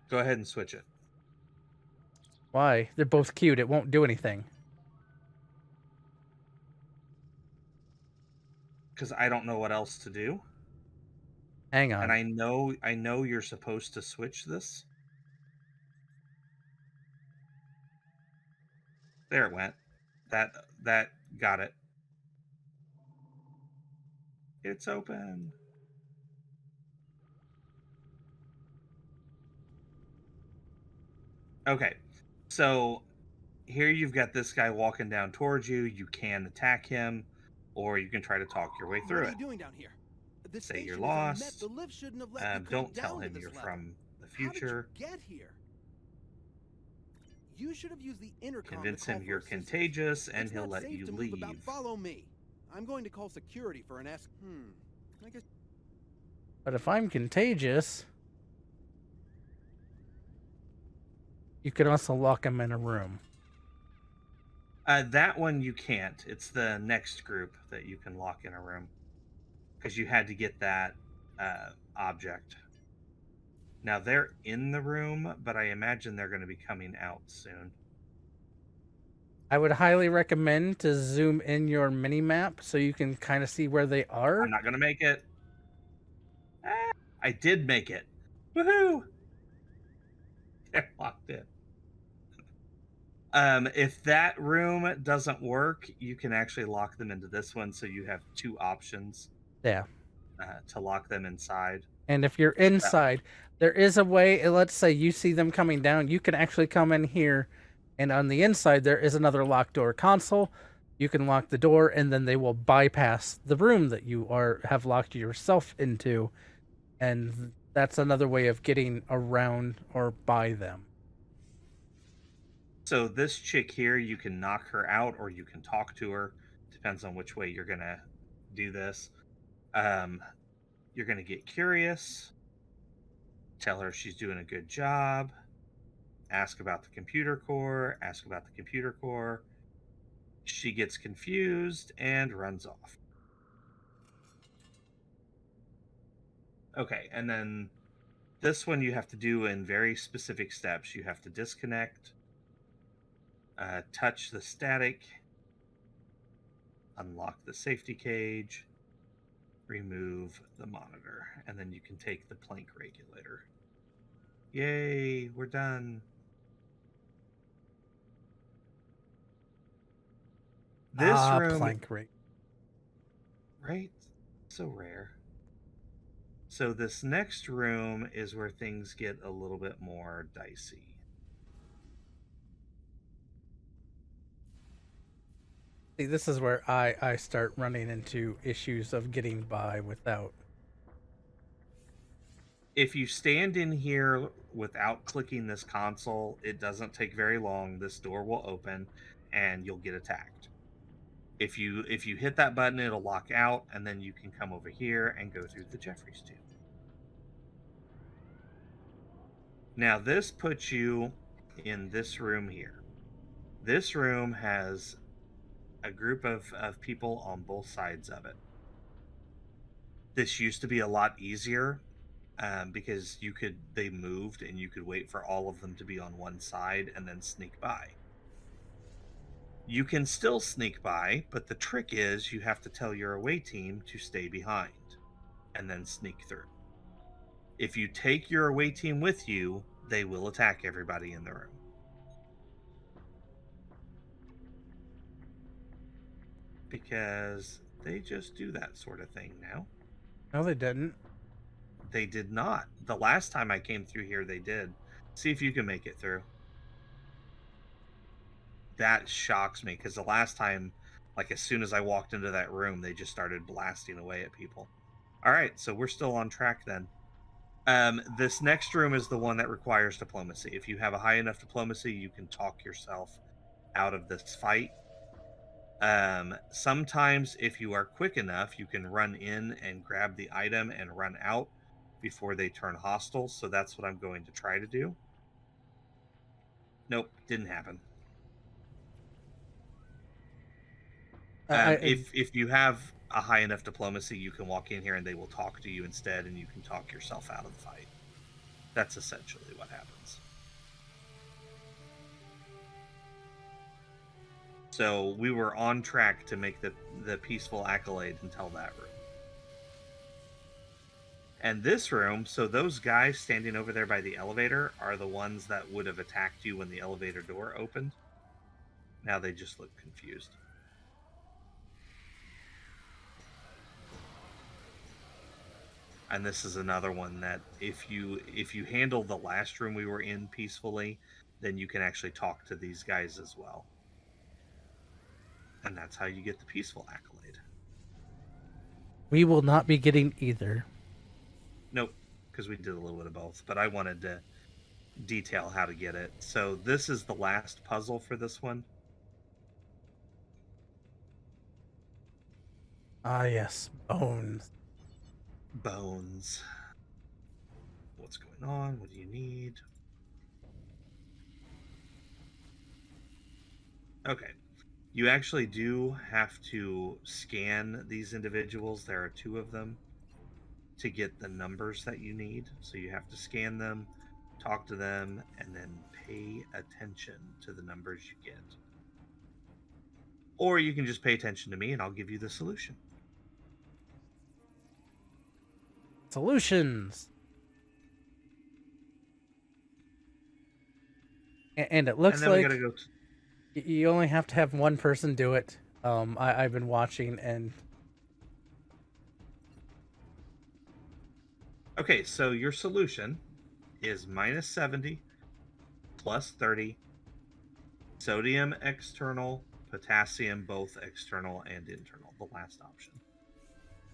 Go ahead and switch it. Why? They're both queued. It won't do anything. Because I don't know what else to do. Hang on. And I know you're supposed to switch this. There it went. That got it. It's open. Okay. So here you've got this guy walking down towards you. You can attack him, or you can try to talk your way through What are it. you doing down here? This Say you're station is a mess. lost. The lift shouldn't have let you Don't come tell down to him this you're level. from the How did future. you get here? You should have used the intercom. Convince to call him for you're assistance. contagious, and It's he'll not let safe you to move leave. about. Follow me. I'm going to call security for an ask. I guess. But if I'm contagious, you can also lock him in a room. That one you can't. It's the next group that you can lock in a room. Because you had to get that object. Now they're in the room, but I imagine they're going to be coming out soon. I would highly recommend to zoom in your mini map so you can kind of see where they are. I'm not going to make it. I did make it. Woohoo! They're locked in. If that room doesn't work, you can actually lock them into this one, so you have 2 options. Yeah. To lock them inside. And if you're inside, there is a way. Let's say you see them coming down, you can actually come in here, and on the inside there is another locked door console. You can lock the door, and then they will bypass the room that you have locked yourself into, and that's another way of getting around or by them. So this chick here, you can knock her out or you can talk to her. Depends on which way you're going to do this. You're going to get curious. Tell her she's doing a good job. Ask about the computer core. Ask about the computer core. She gets confused and runs off. Okay, and then this one you have to do in very specific steps. You have to disconnect. Touch the static, unlock the safety cage, remove the monitor, and then you can take the plank regulator. Yay, we're done. This room, plank rate. right? So rare. So this next room is where things get a little bit more dicey. See, this is where I start running into issues of getting by without. If you stand in here without clicking this console, it doesn't take very long. This door will open and you'll get attacked. If you hit that button, it'll lock out, and then you can come over here and go through the Jeffries tube. Now this puts you in this room here. This room has a group of people on both sides of it. This used to be a lot easier because they moved and you could wait for all of them to be on one side and then sneak by. You can still sneak by, but the trick is you have to tell your away team to stay behind and then sneak through. If you take your away team with you, they will attack everybody in the room. Because they just do that sort of thing now. No, they didn't. They did not. The last time I came through here, they did. See if you can make it through. That shocks me, because the last time, like as soon as I walked into that room, they just started blasting away at people. All right, so we're still on track then. This next room is the one that requires diplomacy. If you have a high enough diplomacy, you can talk yourself out of this fight. Sometimes if you are quick enough, you can run in and grab the item and run out before they turn hostile. So that's what I'm going to try to do. Nope, didn't happen. If you have a high enough diplomacy, you can walk in here and they will talk to you instead, and you can talk yourself out of the fight. That's essentially what happens. So we were on track to make the peaceful accolade until that room. And this room, so those guys standing over there by the elevator are the ones that would have attacked you when the elevator door opened. Now they just look confused. And this is another one that if you handle the last room we were in peacefully, then you can actually talk to these guys as well. And that's how you get the peaceful accolade. We will not be getting either. Nope, because we did a little bit of both. But I wanted to detail how to get it. So this is the last puzzle for this one. Ah, yes. Bones. Bones. What's going on? What do you need? Okay. You actually do have to scan these individuals. There are 2 of them to get the numbers that you need. So you have to scan them, talk to them, and then pay attention to the numbers you get. Or you can just pay attention to me and I'll give you the solution. Solutions. And it looks like you only have to have one person do it. I've been watching and... Okay, so your solution is -70, +30, sodium external, potassium both external and internal, the last option.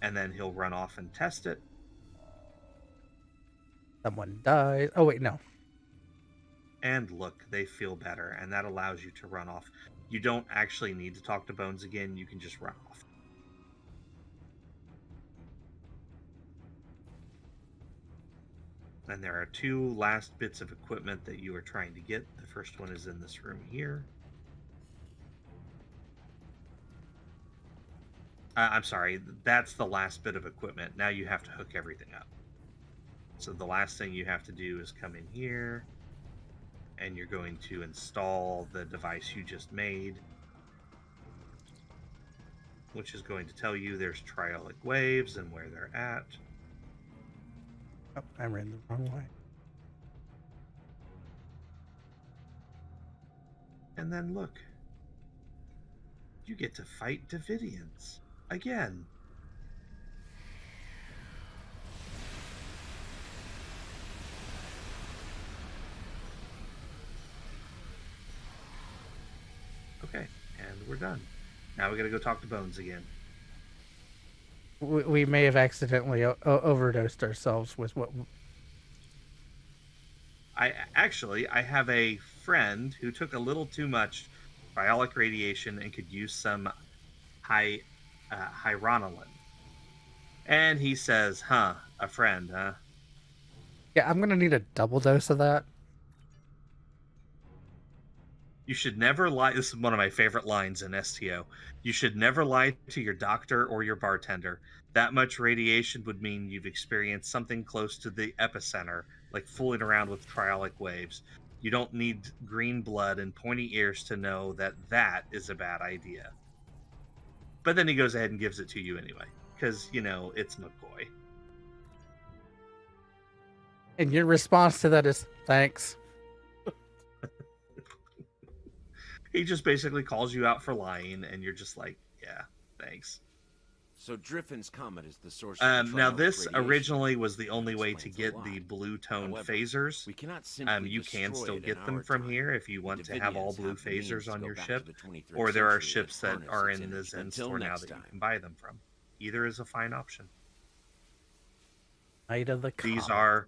And then he'll run off and test it. Someone dies. Oh, wait, no. And look, they feel better, and that allows you to run off. You don't actually need to talk to Bones again, you can just run off. And there are 2 last bits of equipment that you are trying to get. The first one is in this room here. I'm sorry, that's the last bit of equipment. Now you have to hook everything up. So the last thing you have to do is come in here, and you're going to install the device you just made, which is going to tell you there's triolic waves and where they're at. Oh, I ran the wrong way. And then look, you get to fight Davidians again. And we're done. Now we gotta go talk to Bones again. We may have accidentally overdosed ourselves with what. I have a friend who took a little too much Triolic radiation and could use some hyronolin. And he says, "Huh, a friend, huh?" Yeah, I'm gonna need a double dose of that. You should never lie. This is one of my favorite lines in STO. You should never lie to your doctor or your bartender. That much radiation would mean you've experienced something close to the epicenter, like fooling around with triolic waves. You don't need green blood and pointy ears to know that that is a bad idea. But then he goes ahead and gives it to you anyway, because, it's McCoy. And your response to that is, thanks. He just basically calls you out for lying, and you're just like, yeah, thanks. So Driffin's comet is the source of the Now, this radiation. originally was the only way to get the blue tone phasers. We cannot simply You can destroy still it get in them our from time. here if you want The to have all Davidians blue have the means phasers to on go your back ship, to the 23rd or there are century ships that harness are its in the energy. Zen Until store now next that you time. can buy them from. Either is a fine option. Night of the These Comet.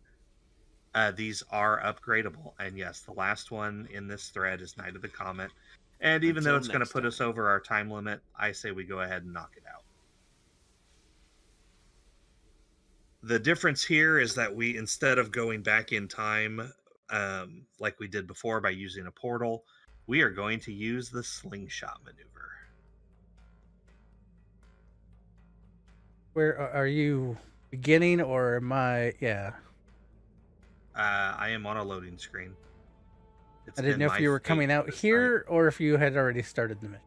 are upgradable, and yes, the last one in this thread is Night of the Comet. And even though Until it's going to next put time. us over our time limit, I say we go ahead and knock it out. The difference here is that we, instead of going back in time like we did before by using a portal, we are going to use the slingshot maneuver. Where are you beginning, or am I? Yeah. I am on a loading screen. I didn't know if you were coming out here or if you had already started the mission.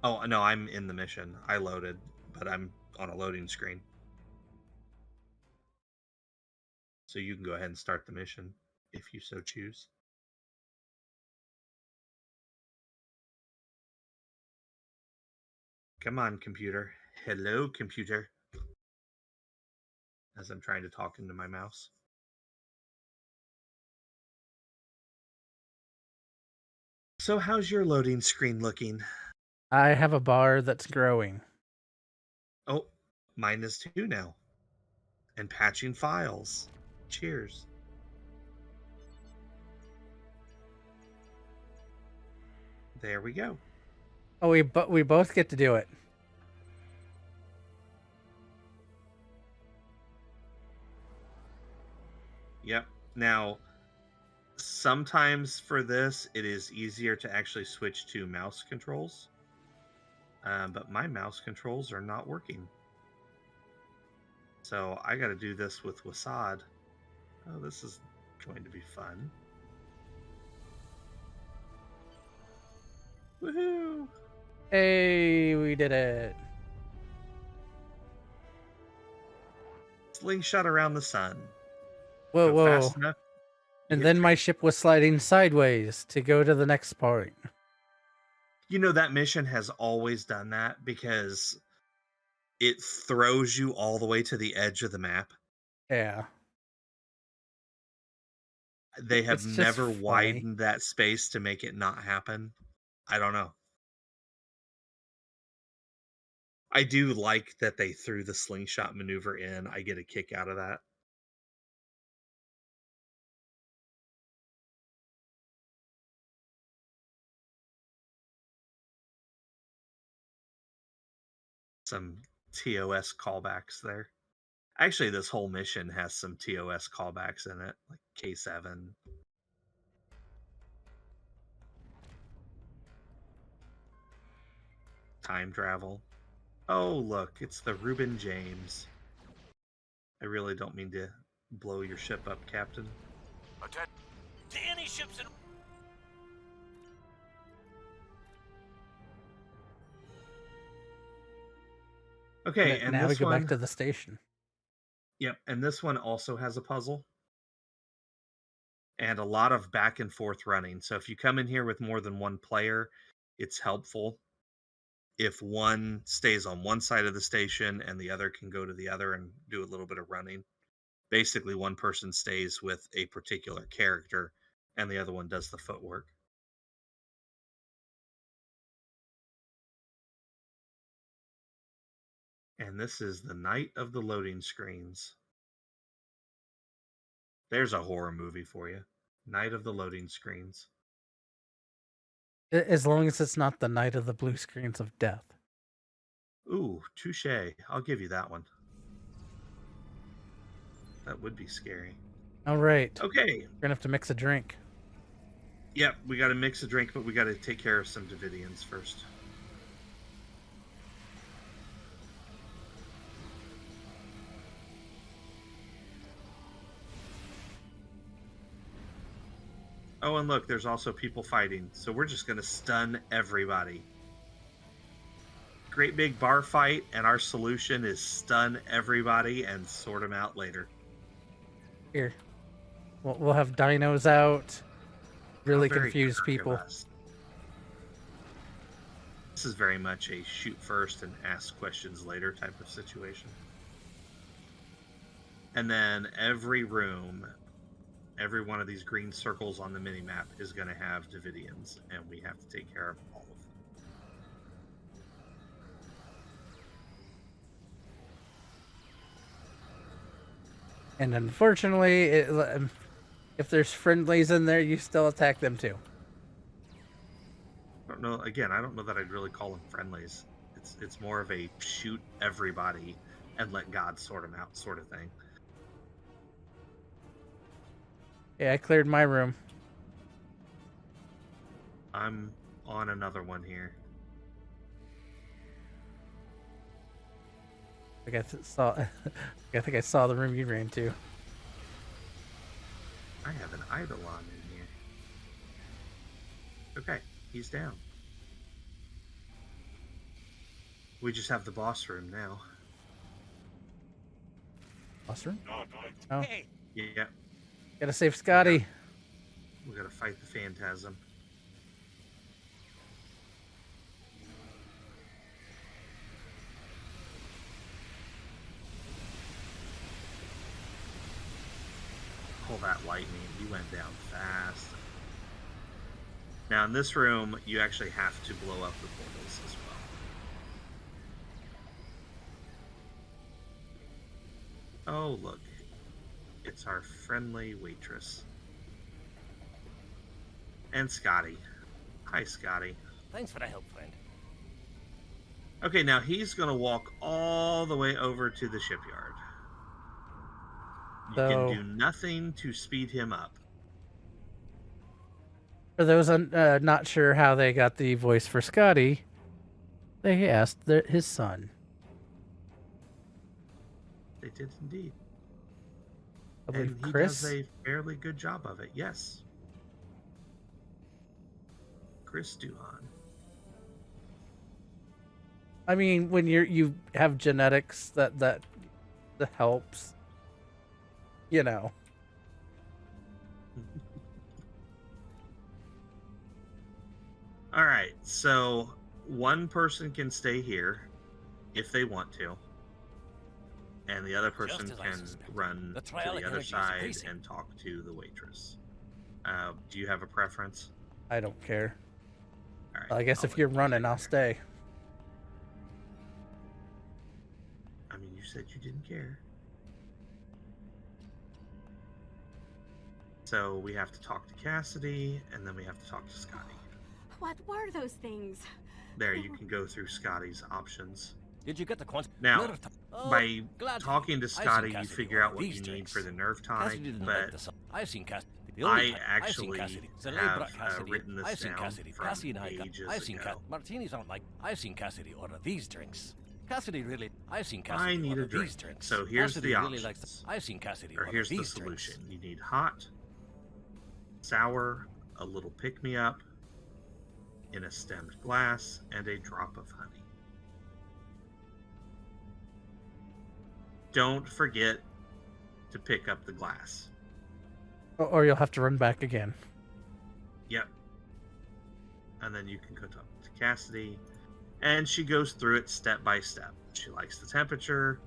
Oh, no, I'm in the mission. I loaded, but I'm on a loading screen. So you can go ahead and start the mission if you so choose. Come on, computer. Hello, computer. As I'm trying to talk into my mouse. So how's your loading screen looking? I have a bar that's growing. Oh, mine is 2 now. And patching files. Cheers. There we go. Oh, we both get to do it. Yep. Now, sometimes for this, it is easier to actually switch to mouse controls. But my mouse controls are not working. So I got to do this with Wasad. Oh, this is going to be fun. Woohoo! Hey, we did it. Slingshot around the sun. Whoa, Go whoa. fast enough, And then my ship was sliding sideways to go to the next point. That mission has always done that because it throws you all the way to the edge of the map. Yeah. They have It's just never funny. widened that space to make it not happen. I don't know. I do like that they threw the slingshot maneuver in. I get a kick out of that. Some TOS callbacks there. Actually, this whole mission has some TOS callbacks in it, like K7. Time travel. Oh, look, it's the Reuben James. I really don't mean to blow your ship up, Captain. Danny ships in. Okay, and now we this go one, back to the station. Yep, and this one also has a puzzle. And a lot of back and forth running. So if you come in here with more than one player, it's helpful if one stays on one side of the station and the other can go to the other and do a little bit of running. Basically, one person stays with a particular character and the other one does the footwork. And this is the night of the loading screens. There's a horror movie for you. Night of the loading screens. As long as it's not the night of the blue screens of death. Ooh, touche. I'll give you that one. That would be scary. All right. Okay. We're gonna have to mix a drink. Yep, we got to mix a drink, but we got to take care of some Davidians first. Oh, and look, there's also people fighting, so we're just going to stun everybody. Great big bar fight, and our solution is stun everybody and sort them out later. Here. We'll have dinos out. Really confuse people. This is very much a shoot first and ask questions later type of situation. And then every room, every one of these green circles on the minimap is going to have Davidians, and we have to take care of all of them. And unfortunately, if there's friendlies in there, you still attack them too. I don't know. Again, I don't know that I'd really call them friendlies. It's more of a shoot everybody and let God sort them out sort of thing. Yeah, I cleared my room. I'm on another one here. I think I saw the room you ran to. I have an Eidolon in here. Okay, he's down. We just have the boss room now. Boss room? Oh. Hey, Yeah. Gotta save Scotty. We gotta fight the Phantasm. Pull that lightning. He went down fast. Now in this room, you actually have to blow up the portals as well. Oh, look. It's our friendly waitress. And Scotty. Hi, Scotty. Thanks for the help, friend. Okay, now he's going to walk all the way over to the shipyard. You can do nothing to speed him up. For those not sure how they got the voice for Scotty, they asked his son. They did indeed. I believe and he Chris does a fairly good job of it, yes. Chris Duhan. I mean, when you have genetics that helps, you know. All right, so one person can stay here if they want to, and the other person can run to the other side and talk to the waitress. Do you have a preference? I don't care. All right, I guess if you're running, I'll stay. I mean, you said you didn't care. So we have to talk to Cassidy, and then we have to talk to Scotty. What were those things? There, you can go through Scotty's options. Did you get the Now, by talking to Scotty, you figure out what you need for the nerve tonic, but I've seen Cassidy. I actually have written this down from ages ago. Martinis aren't like I've seen Cassidy order these drinks. Cassidy really. I've seen Cassidy I need order a drink. these drinks. So here's Cassidy the really options. likes I've seen Cassidy Or order here's the these solution. drinks. You need hot, sour, a little pick-me-up, in a stemmed glass, and a drop of honey. Don't forget to pick up the glass. Or you'll have to run back again. Yep. And then you can go talk to Cassidy, and she goes through it step by step. She likes the temperature.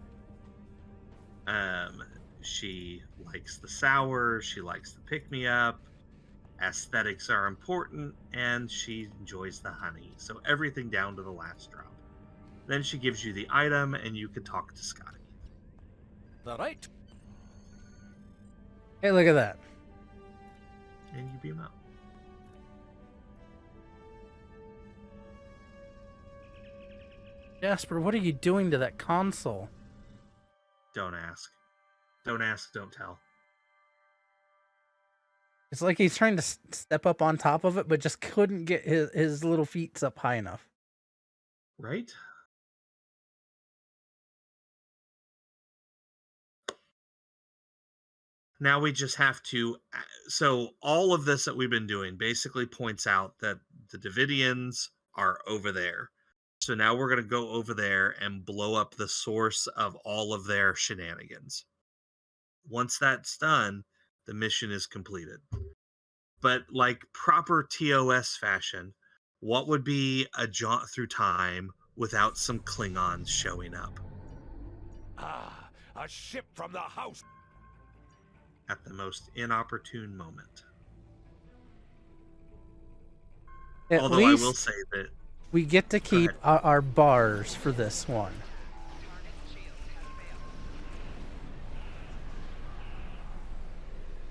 She likes the sour. She likes the pick-me-up. Aesthetics are important, and she enjoys the honey. So everything down to the last drop. Then she gives you the item, and you can talk to Scotty. All right. Hey, look at that. And you beam up. Jasper, what are you doing to that console? Don't ask. Don't ask, don't tell. It's like he's trying to step up on top of it, but just couldn't get his little feet up high enough. Right? Now we just have to... So all of this that we've been doing basically points out that the Davidians are over there. So now we're going to go over there and blow up the source of all of their shenanigans. Once that's done, the mission is completed. But like proper TOS fashion, what would be a jaunt through time without some Klingons showing up? Ah, a ship from the house. At the most inopportune moment. Although I will say that we get to keep our bars for this one.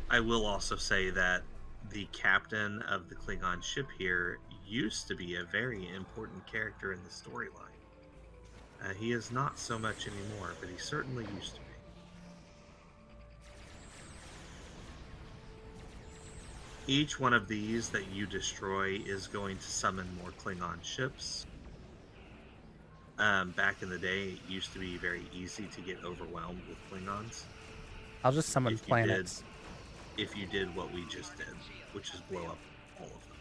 I will also say that the captain of the Klingon ship here used to be a very important character in the storyline. He is not so much anymore, but he certainly used to be. Each one of these that you destroy is going to summon more Klingon ships. Back in the day, it used to be very easy to get overwhelmed with Klingons. I'll just summon planets. If you did what we just did, which is blow up all of them.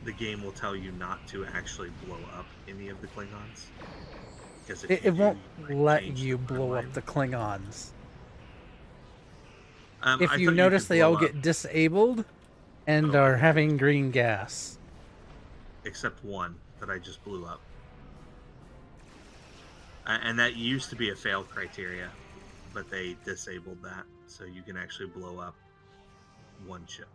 The game will tell you not to actually blow up any of the Klingons. Because if it won't let you blow up the Klingons. If you notice, they all get disabled and are having green gas. Except one that I just blew up. And that used to be a fail criteria, but they disabled that, so you can actually blow up one ship.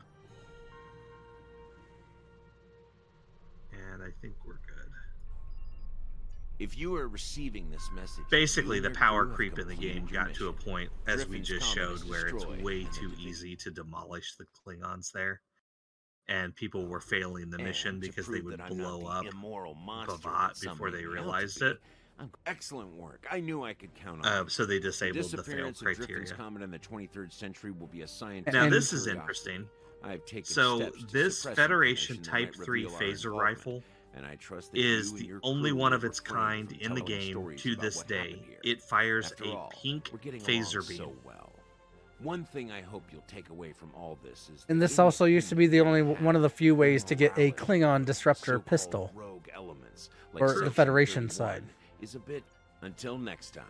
And I think we're good. If you are receiving this message, basically the power creep in the game got to a point, as we just showed, where it's way too easy to demolish the Klingons there. And people were failing the mission because they would blow up Bavat before they realized it. Excellent work. I knew I could count on so they disabled the fail disappearance of criteria. Driffin's comet in the 23rd century will be a scientific Now this is curiosity. interesting. I've taken So steps to this suppress Federation information that Type might 3 reveal our phaser involvement, rifle and I trust that is you and the your only crew one will of its refrain kind from in the telling game stories to about this what day. happened here. It fires After a all, pink we're getting phaser along beam. so well. One thing I hope you'll take away from all this is And that this also used to be the only one of the few ways to get a Klingon disruptor so-called pistol. rogue elements like Or the Section Federation 31 side. is a bit until next time.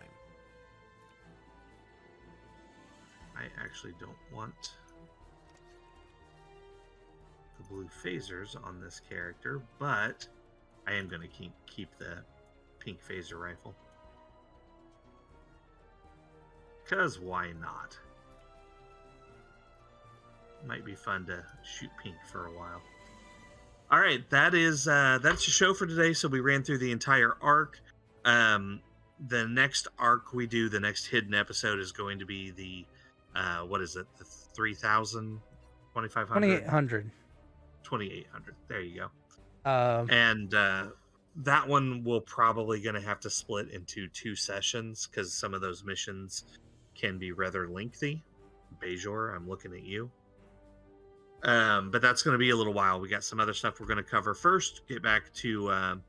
I actually don't want the blue phasers on this character, but I am going to keep the pink phaser rifle. Because why not? Might be fun to shoot pink for a while. All right, that's the show for today. So we ran through the entire arc. The next arc we do, the next hidden episode, is going to be the what is it? The 3,000, 2,500, 2,800. 2,800. There you go. And that one we're probably going to have to split into 2 sessions because some of those missions can be rather lengthy. Bajor, I'm looking at you. But that's going to be a little while. We got some other stuff we're going to cover first. Get back to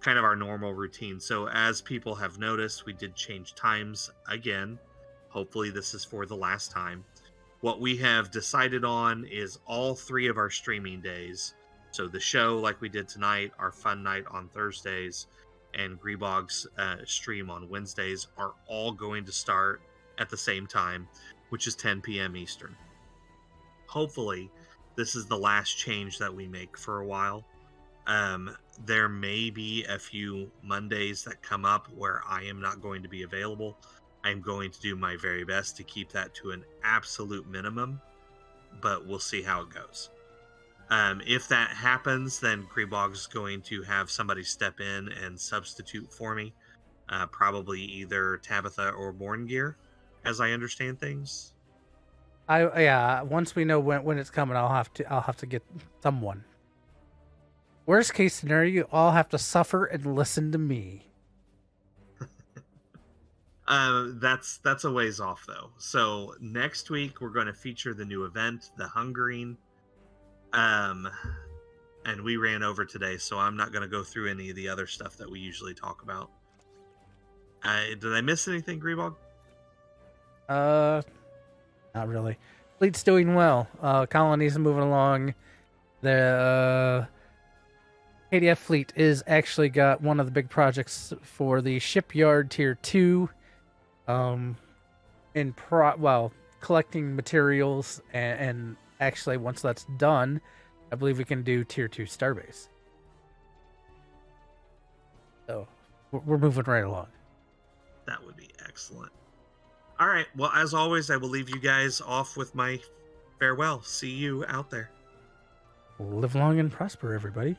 kind of our normal routine. So as people have noticed, we did change times again. Hopefully this is for the last time. What we have decided on is all 3 of our streaming days. So the show, like we did tonight, our fun night on Thursdays, and Grebog's stream on Wednesdays are all going to start at the same time, which is 10 p.m. Eastern. Hopefully, this is the last change that we make for a while. There may be a few Mondays that come up where I am not going to be available. I'm going to do my very best to keep that to an absolute minimum, but we'll see how it goes. If that happens, then Grebog's going to have somebody step in and substitute for me. Probably either Tabitha or Borngear, as I understand things. Once we know when it's coming, I'll have to get someone. Worst case scenario, you all have to suffer and listen to me. That's a ways off though. So next week we're going to feature the new event, the Hungering. And we ran over today, so I'm not going to go through any of the other stuff that we usually talk about. Did I miss anything, Grebog? Not really. Fleet's doing well. Colonies are moving along. The KDF fleet is actually got one of the big projects for the shipyard tier 2. Collecting materials, and actually once that's done, I believe we can do tier 2 starbase. So we're moving right along. That would be excellent. All right. Well, as always, I will leave you guys off with my farewell. See you out there. Live long and prosper, everybody.